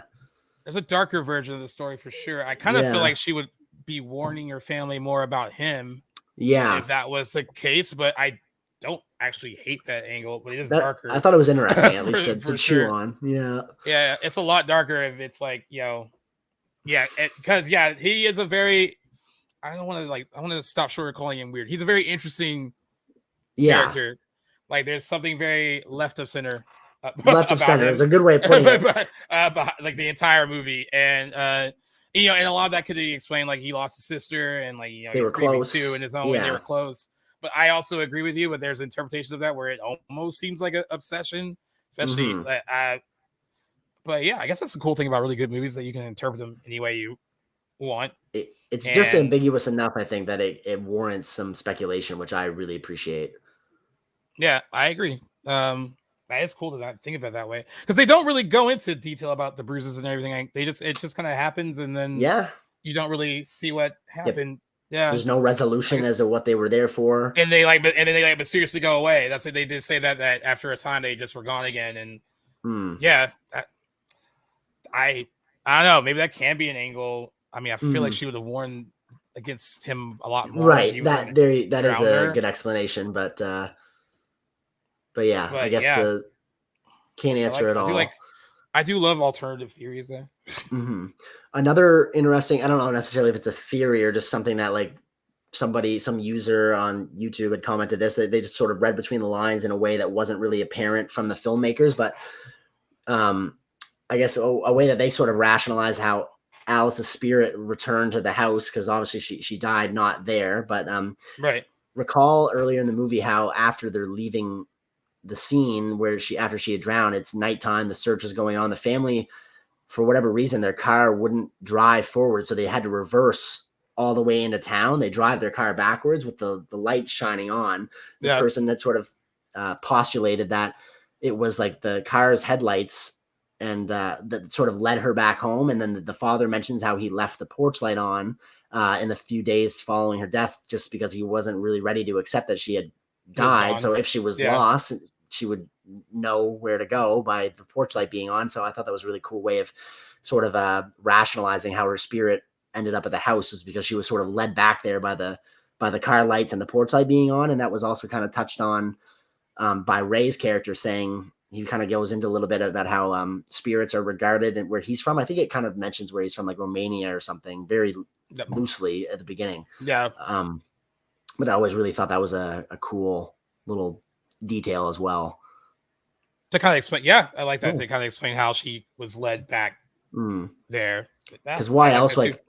There's a darker version of the story for sure. I kind of feel like she would be warning her family more about him. Yeah. If that was the case, but I don't actually hate that angle, but it is darker. I thought it was interesting, at least to chew on. Yeah. Yeah. It's a lot darker if it's like, because he is a very, I want to stop short of calling him weird. He's a very interesting character. Like there's something very left of center. Left of center is a good way of putting it. Like the entire movie. And, and a lot of that could be explained. Like he lost his sister and like, they were close too in his own way. They were close. But I also agree with you, but there's interpretations of that where it almost seems like an obsession, especially. But yeah, I guess that's the cool thing about really good movies, that you can interpret them any way you want. It's just ambiguous enough, I think, that it warrants some speculation, which I really appreciate. Yeah, I agree. That is cool to not think about it that way, because they don't really go into detail about the bruises and everything. It just kind of happens, and then you don't really see what happened. Yeah, there's no resolution as to what they were there for, and they mysteriously go away. That's what they did say, that after a time they just were gone again. And I don't know, maybe that can be an angle. I mean, I feel like she would have warned against him a lot more. Right, that is a good explanation, but yeah, I guess can't answer it all. I do love alternative theories there. Another interesting, I don't know necessarily if it's a theory or just something that like some user on YouTube had commented this, that they just sort of read between the lines in a way that wasn't really apparent from the filmmakers, but I guess a way that they sort of rationalize how Alice's spirit returned to the house, because obviously she died not there, but recall earlier in the movie how after they're leaving the scene where after she had drowned, it's nighttime, the search is going on, the family, for whatever reason, their car wouldn't drive forward, so they had to reverse all the way into town. They drive their car backwards with the lights shining on. This person that sort of postulated that it was like the car's headlights and that sort of led her back home. And then the father mentions how he left the porch light on in the few days following her death, just because he wasn't really ready to accept that she had died. So if she was lost, she would know where to go by the porch light being on. So I thought that was a really cool way of sort of rationalizing how her spirit ended up at the house, was because she was sort of led back there by the car lights and the porch light being on. And that was also kind of touched on by Ray's character, saying, he kind of goes into a little bit about how spirits are regarded and where he's from. I think it kind of mentions where he's from, like Romania or something, very loosely at the beginning. Yeah. But I always really thought that was a cool little detail as well. To kind of explain, I like that. To kind of explain how she was led back there. Because why else? Like,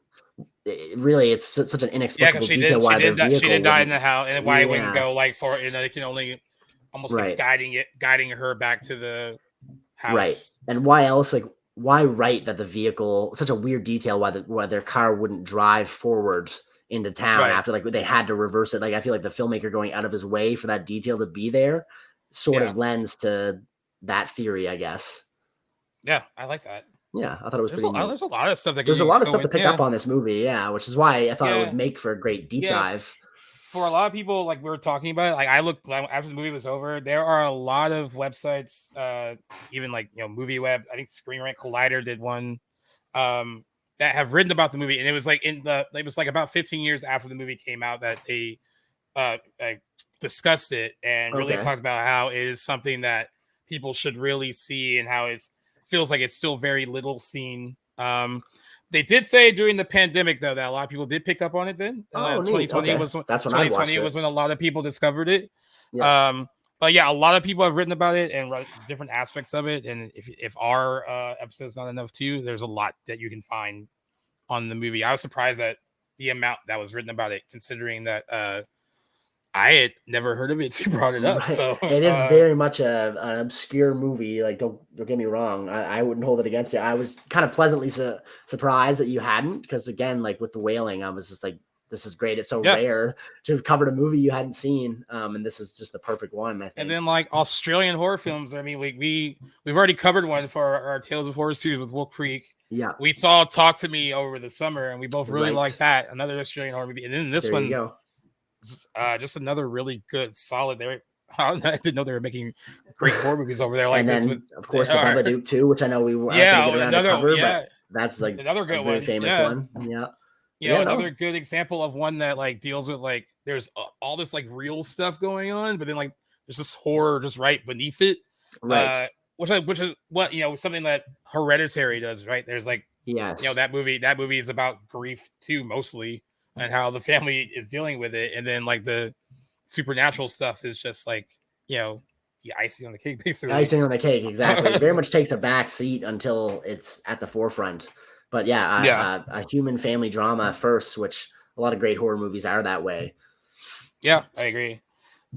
really, it's such an inexplicable detail. Why she didn't die in the house, and why it wouldn't go like for it. It can only almost like guiding her back to the house. Right. And why else? Like, why write that the vehicle? Such a weird detail. Why their car wouldn't drive forward into town after, like, they had to reverse it. Like, I feel like the filmmaker going out of his way for that detail to be there sort of lends to that theory, I guess. Yeah, I like that. Yeah, I thought it was there's a lot of stuff that there's a lot of stuff to pick up on this movie, which is why I thought it would make for a great deep dive. For a lot of people, like we were talking about, like I looked after the movie was over, there are a lot of websites, even like MovieWeb. I think Screen Rant Collider did one. That that have written about the movie, and it was like about 15 years after the movie came out that they like discussed it and really talked about how it is something that people should really see and how it feels like it's still very little seen. They did say during the pandemic though that a lot of people did pick up on it. Then 2020 was that's when 2020 was when a lot of people discovered it. Yeah. But yeah, a lot of people have written about it and different aspects of it. And if our episode's not enough too, there's a lot that you can find on the movie. I was surprised at the amount that was written about it, considering that I had never heard of it. You brought it up, so it is very much an obscure movie. Like, don't get me wrong. I wouldn't hold it against you. I was kind of pleasantly surprised that you hadn't, because again, like with The Wailing, I was just like, this is great. It's so rare to have covered a movie you hadn't seen, and this is just the perfect one, I think. And then like Australian horror films. I mean, we've already covered one for our Tales of Horror series with Wolf Creek. Yeah, we saw Talk to Me over the summer, and we both really liked that. Another Australian horror movie, and then this one. Just another really good, solid. I didn't know they were making great horror movies over there. Like, and then, this of course, the Babadook too, which I know we were but that's like another good very one, famous one. Another good example of one that like deals with like there's all this like real stuff going on, but then like there's this horror just right beneath it, right? Which is what something that Hereditary does, right? There's like that movie is about grief too, mostly. And how the family is dealing with it, and then like the supernatural stuff is just like the icing on the cake, basically. Icing on the cake, exactly. It very much takes a back seat until it's at the forefront. But a human family drama first, which a lot of great horror movies are that way. Yeah, I agree.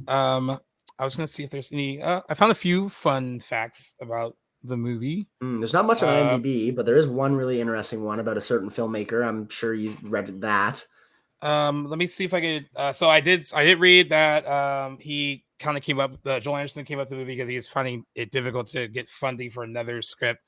I was gonna see if there's any. I found a few fun facts about the movie. There's not much on IMDb, but there is one really interesting one about a certain filmmaker. I'm sure you read that. Let me see if I could. So I did read that he kind of came up. Joel Anderson came up with the movie because he was finding it difficult to get funding for another script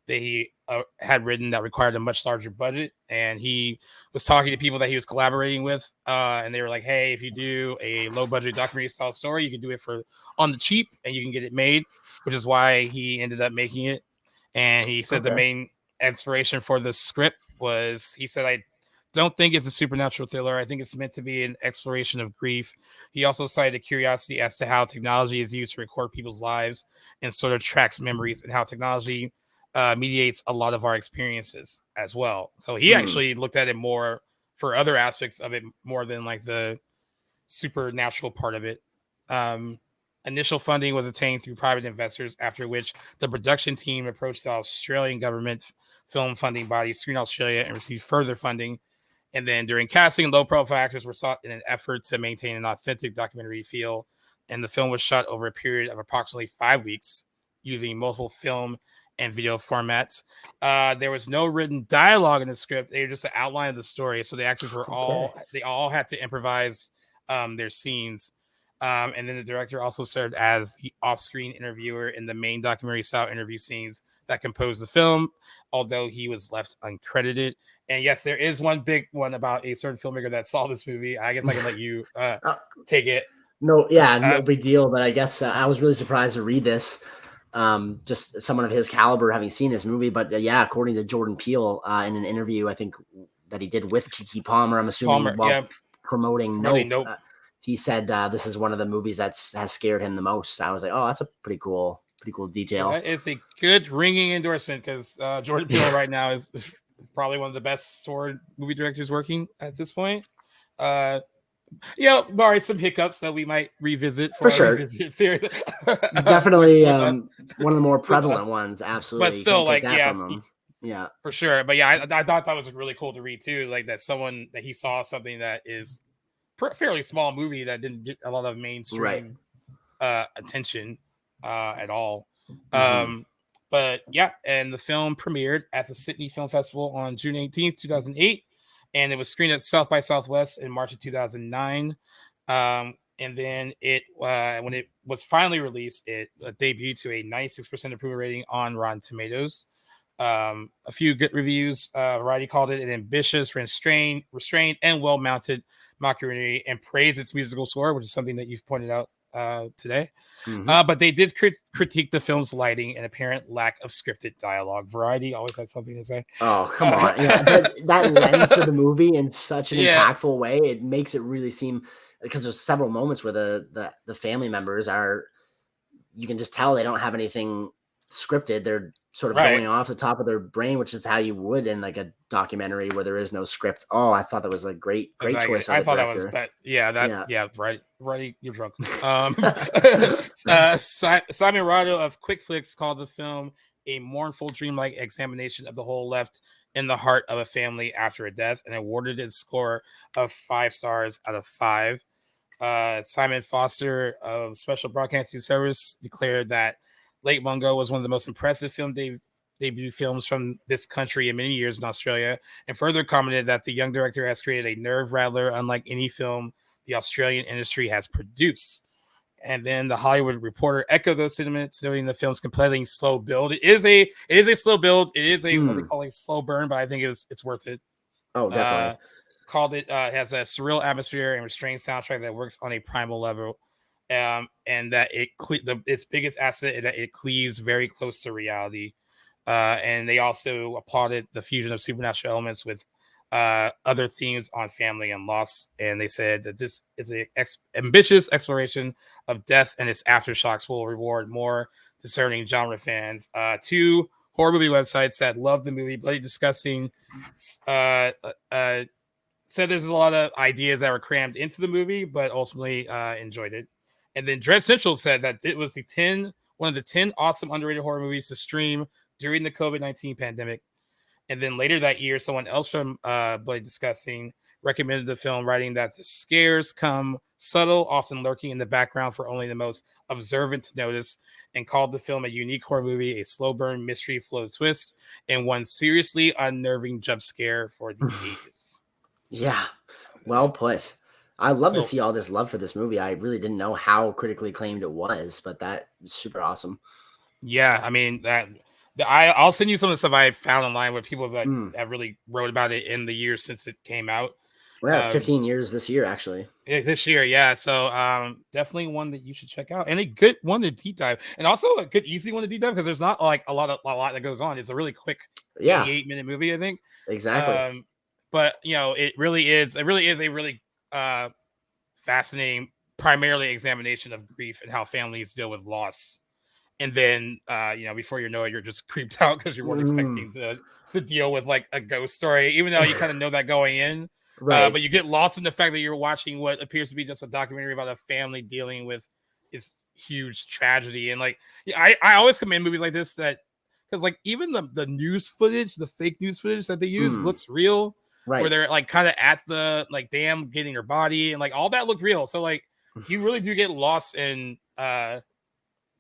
that he had written that required a much larger budget, and he was talking to people that he was collaborating with, and they were like, "Hey, if you do a low budget documentary style story, you can do it for on the cheap, and you can get it made," which is why he ended up making it. And he said the main inspiration for the script was, he said, "I don't think it's a supernatural thriller. I think it's meant to be an exploration of grief." He also cited a curiosity as to how technology is used to record people's lives and sort of tracks memories, and how technology mediates a lot of our experiences as well. So he actually looked at it more for other aspects of it, more than like the supernatural part of it. Initial funding was attained through private investors, after which the production team approached the Australian government film funding body, Screen Australia, and received further funding. And then during casting, low-profile actors were sought in an effort to maintain an authentic documentary feel. And the film was shot over a period of approximately 5 weeks using multiple film and video formats. There was no written dialogue in the script. They were just an outline of the story. So the actors were all had to improvise their scenes. And then the director also served as the off-screen interviewer in the main documentary-style interview scenes that composed the film, although he was left uncredited. And yes, there is one big one about a certain filmmaker that saw this movie. I guess I can let you take it. No big deal. But I guess I was really surprised to read this. Just someone of his caliber having seen this movie. But according to Jordan Peele in an interview, I think that he did with Keke Palmer, I'm assuming, promoting Nope. He said this is one of the movies that has scared him the most. I was like, oh, that's a pretty cool detail. So that is a good ringing endorsement, because Jordan Peele right now is probably one of the best horror movie directors working at this point. Barring some hiccups that we might revisit for sure. Definitely one of the more prevalent ones. Absolutely, but still, yeah, for sure. But yeah, I thought that was really cool to read too. Like that he saw something that is fairly small movie that didn't get a lot of mainstream attention at all. But yeah, and the film premiered at the Sydney Film Festival on June 18th, 2008, and it was screened at South by Southwest in March of 2009. And then when it was finally released, it debuted to a 96% approval rating on Rotten Tomatoes. A few good reviews. Variety called it an ambitious, restrained, and well-mounted mockumentary, and praised its musical score, which is something that you've pointed out today. Mhm. But they did critique the film's lighting and apparent lack of scripted dialogue. Variety always had something to say. Oh, come on. Yeah, but that lens to the movie in such an Yeah. impactful way, it makes it really seem, because there's several moments where the family members are, you can just tell they don't have anything scripted. They're sort of Right. going off the top of their brain, which is how you would in like a documentary where there is no script. Oh, I thought that was a great choice. I thought director. that was, but yeah, right. You're drunk. Simon Rado of Quick Flicks called the film a mournful, dreamlike examination of the hole left in the heart of a family after a death, and awarded its score of 5 stars out of 5. Simon Foster of Special Broadcasting Service declared that Lake Mungo was one of the most impressive debut films from this country in many years in Australia, and further commented that the young director has created a nerve rattler unlike any film the Australian industry has produced. And then the Hollywood Reporter echoed those sentiments, noting the film's compelling slow build. It is a slow build. It is a what they call a slow burn, but I think it's worth it. Oh, definitely. Called it has a surreal atmosphere and restrained soundtrack that works on a primal level, and that its biggest asset is that it cleaves very close to reality. And they also applauded the fusion of supernatural elements with other themes on family and loss. And they said that this is an ambitious exploration of death and its aftershocks will reward more discerning genre fans. 2 horror movie websites that love the movie Bloody Disgusting said there's a lot of ideas that were crammed into the movie, but ultimately enjoyed it. And then Dread Central said that it was one of the 10 awesome underrated horror movies to stream during the COVID-19 pandemic. And then later that year, someone else from Bloody Disgusting recommended the film, writing that the scares come subtle, often lurking in the background for only the most observant to notice, and called the film a unique horror movie, a slow burn mystery full of twists, and one seriously unnerving jump scare for the ages. Yeah, well put. I love to see all this love for this movie. I really didn't know how critically acclaimed it was, but that is super awesome. Yeah, I mean I'll send you some of the stuff I found online with people that have really wrote about it in the years since it came out. We're at 15 years this year, actually. This year, yeah. So definitely one that you should check out, and a good one to deep dive, and also a good easy one to deep dive because there's not like a lot that goes on. It's a really quick 88-minute movie, I think. Exactly. But it really is a really fascinating, primarily examination of grief and how families deal with loss. And then, before you know it, you're just creeped out because you weren't expecting to deal with like a ghost story, even though you kind of know that going in. Right. But you get lost in the fact that you're watching what appears to be just a documentary about a family dealing with this huge tragedy. And like, I always commend movies like this because like even the news footage, the fake news footage that they use looks real. Right. Where they're like kind of at the like dam getting her body and like all that looked real. So like you really do get lost in the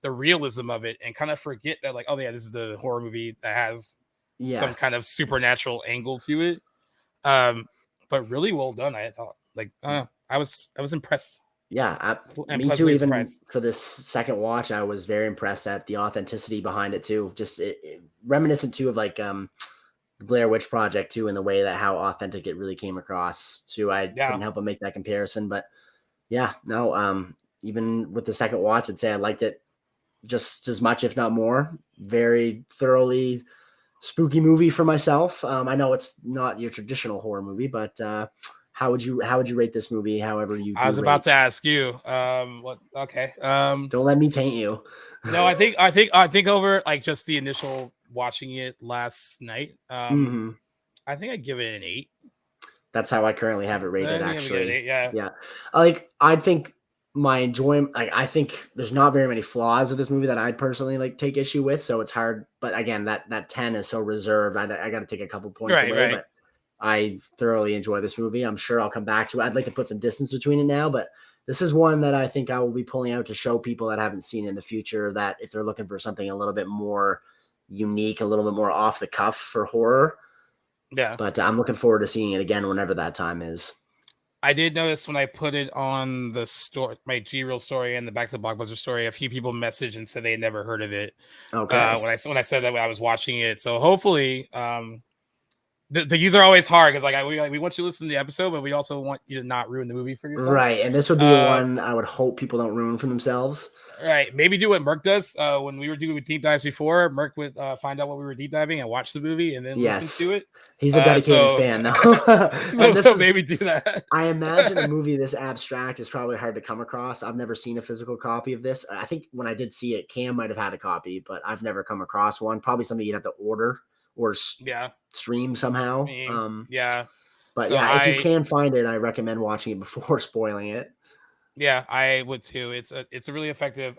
realism of it and kind of forget that like, oh yeah, this is the horror movie that has some kind of supernatural angle to it. But really well done, I thought. Like I was impressed. Yeah, me too. Even surprised. For this second watch, I was very impressed at the authenticity behind it too. Just reminiscent too of like the Blair Witch Project too, in the way that how authentic it really came across too. I couldn't help but make that comparison. But even with the second watch, I'd say I liked it just as much, if not more. Very thoroughly spooky movie for myself. I know it's not your traditional horror movie, but how would you rate this movie? However you, I was about to ask you. What? Okay. Don't let me taint you. No, I think over like just the initial watching it last night. I think I'd give it an 8. That's how I currently have it rated. Actually, 8, yeah. Like I think my enjoyment, I think there's not very many flaws of this movie that I personally like take issue with. So it's hard. But again, that 10 is so reserved. I got to take a couple points away. Right. But I thoroughly enjoy this movie. I'm sure I'll come back to it. I'd like to put some distance between it now, but this is one that I think I will be pulling out to show people that haven't seen in the future that if they're looking for something a little bit more unique, a little bit more off the cuff for horror. Yeah. But I'm looking forward to seeing it again whenever that time is. I did notice when I put it on the store, my G-Reel story and the Back to the Blockbuster story, a few people messaged and said they had never heard of it. Okay. When I said that I was watching it. So hopefully these are always hard because we want you to listen to the episode, but we also want you to not ruin the movie for yourself. Right, and this would be one I would hope people don't ruin for themselves. Right, maybe do what Merc does. When we were doing deep dives before, Merc would find out what we were deep diving and watch the movie and then listen to it. He's a dedicated fan, though. so maybe do that. I imagine a movie this abstract is probably hard to come across. I've never seen a physical copy of this. I think when I did see it, Cam might have had a copy, but I've never come across one. Probably something you'd have to order or stream somehow. But so if you can find it, I recommend watching it before spoiling it. Yeah, I would too. It's a really effective,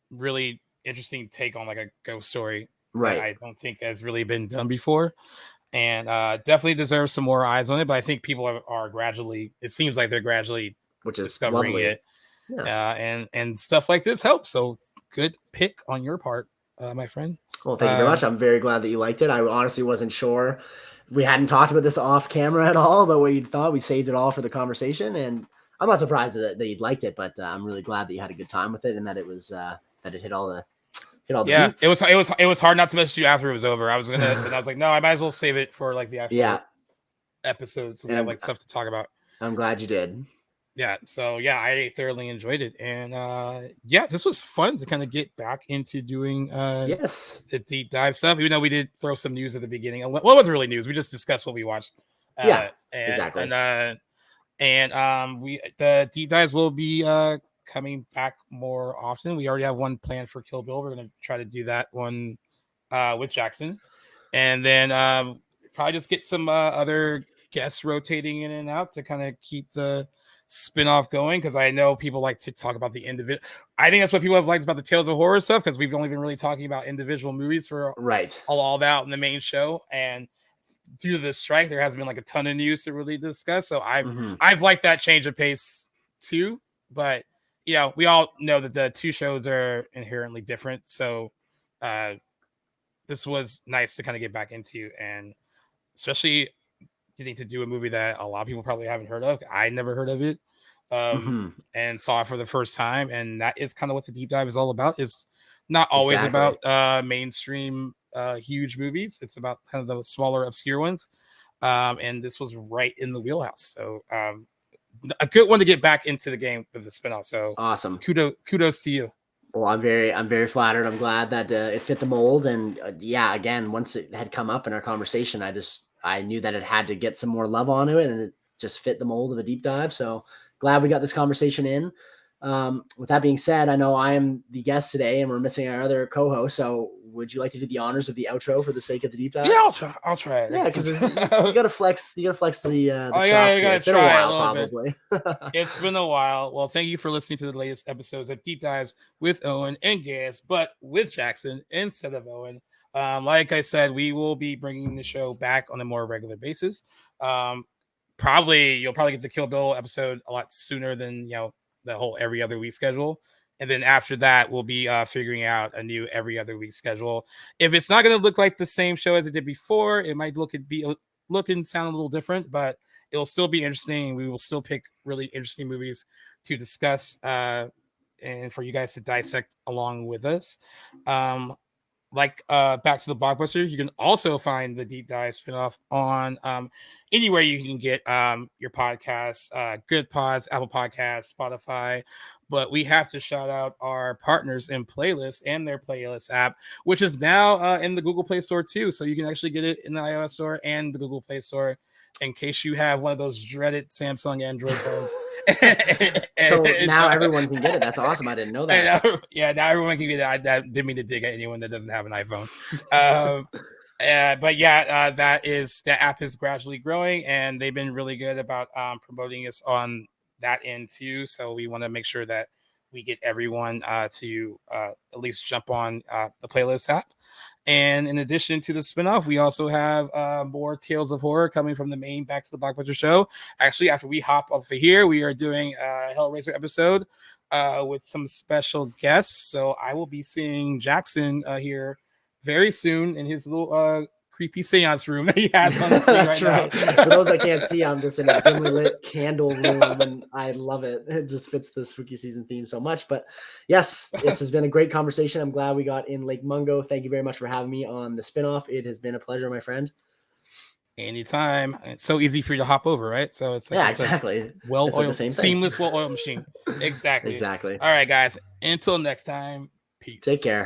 really interesting take on like a ghost story. Right. I don't think has really been done before. And definitely deserves some more eyes on it. But I think people are gradually, it seems like they're gradually discovering lovely. it. Yeah. And stuff like this helps. So good pick on your part, my friend. Well, thank you very much. I'm very glad that you liked it. I honestly wasn't sure. We hadn't talked about this off camera at all, but what you thought. We saved it all for the conversation. And I'm not surprised that you'd liked it, but I'm really glad that you had a good time with it and that it was that it hit all the beats. It was hard not to message you after it was over. I was like, no, I might as well save it for like the actual episodes. So we have like stuff to talk about. I'm glad you did. Yeah. So yeah, I thoroughly enjoyed it. And this was fun to kind of get back into doing the deep dive stuff, even though we did throw some news at the beginning. Well, it wasn't really news. We just discussed what we watched. Exactly. And the deep dives will be coming back more often. We already have one planned for Kill Bill. We're going to try to do that one with Jackson, and then probably just get some other guests rotating in and out to kind of keep the spin-off going, because I know people like to talk about the individual. I think that's what people have liked about the Tales of Horror stuff, because we've only been really talking about individual movies for all out in the main show, and due to the strike, there hasn't been like a ton of news to really discuss. So I've liked that change of pace too. But we all know that the two shows are inherently different. So this was nice to kind of get back into, and especially getting to do a movie that a lot of people probably haven't heard of. I never heard of it and saw it for the first time. And that is kind of what the deep dive is all about. It's not always about mainstream huge movies. It's about kind of the smaller, obscure ones. And this was right in the wheelhouse. So a good one to get back into the game with the spinoff. So awesome. Kudos to you. Well, I'm very flattered. I'm glad that it fit the mold. And again, once it had come up in our conversation, I knew that it had to get some more love onto it, and it just fit the mold of a deep dive. So glad we got this conversation in. With that being said, I know I am the guest today and we're missing our other co-host. So would you like to do the honors of the outro for the sake of the deep dive? Yeah, I'll try it. Yeah, because you gotta flex the chops. You gotta try a little probably. It's been a while. Well, thank you for listening to the latest episodes of Deep Dives with Owen and Gaius, but with Jackson instead of Owen. Like I said, we will be bringing the show back on a more regular basis. You'll probably get the Kill Bill episode a lot sooner than the whole every other week schedule. And then after that, we'll be figuring out a new every other week schedule. If it's not going to look like the same show as it did before, it might look and sound a little different, but it'll still be interesting. We will still pick really interesting movies to discuss and for you guys to dissect along with us. Back to the Blockbuster, you can also find the Deep Dive spinoff on anywhere you can get your podcasts, Good Pods, Apple Podcasts, Spotify. But we have to shout out our partners in Playlist and their Playlist app, which is now in the Google Play Store too. So you can actually get it in the iOS Store and the Google Play Store, in case you have one of those dreaded Samsung Android phones. So now everyone can get it. That's awesome. I didn't know that. Now everyone can get it. I didn't mean to dig at anyone that doesn't have an iPhone. That app is gradually growing, and they've been really good about promoting us on that end too. So we want to make sure that we get everyone to at least jump on the Playlist app. And in addition to the spinoff, we also have more Tales of Horror coming from the main Back to the Blockbuster show. Actually, after we hop up here, we are doing a Hellraiser episode with some special guests. So I will be seeing Jackson here very soon in his little creepy seance room that he has on the screen right now. For those that can't see, I'm just in a dimly lit candle room, and I love it. It just fits the spooky season theme so much. But yes, this has been a great conversation. I'm glad we got in Lake Mungo. Thank you very much for having me on the spinoff. It has been a pleasure, my friend. Anytime. It's so easy for you to hop over, right? So it's like, exactly. Well-oiled, seamless well-oiled machine. Exactly. Exactly. All right, guys. Until next time. Peace. Take care.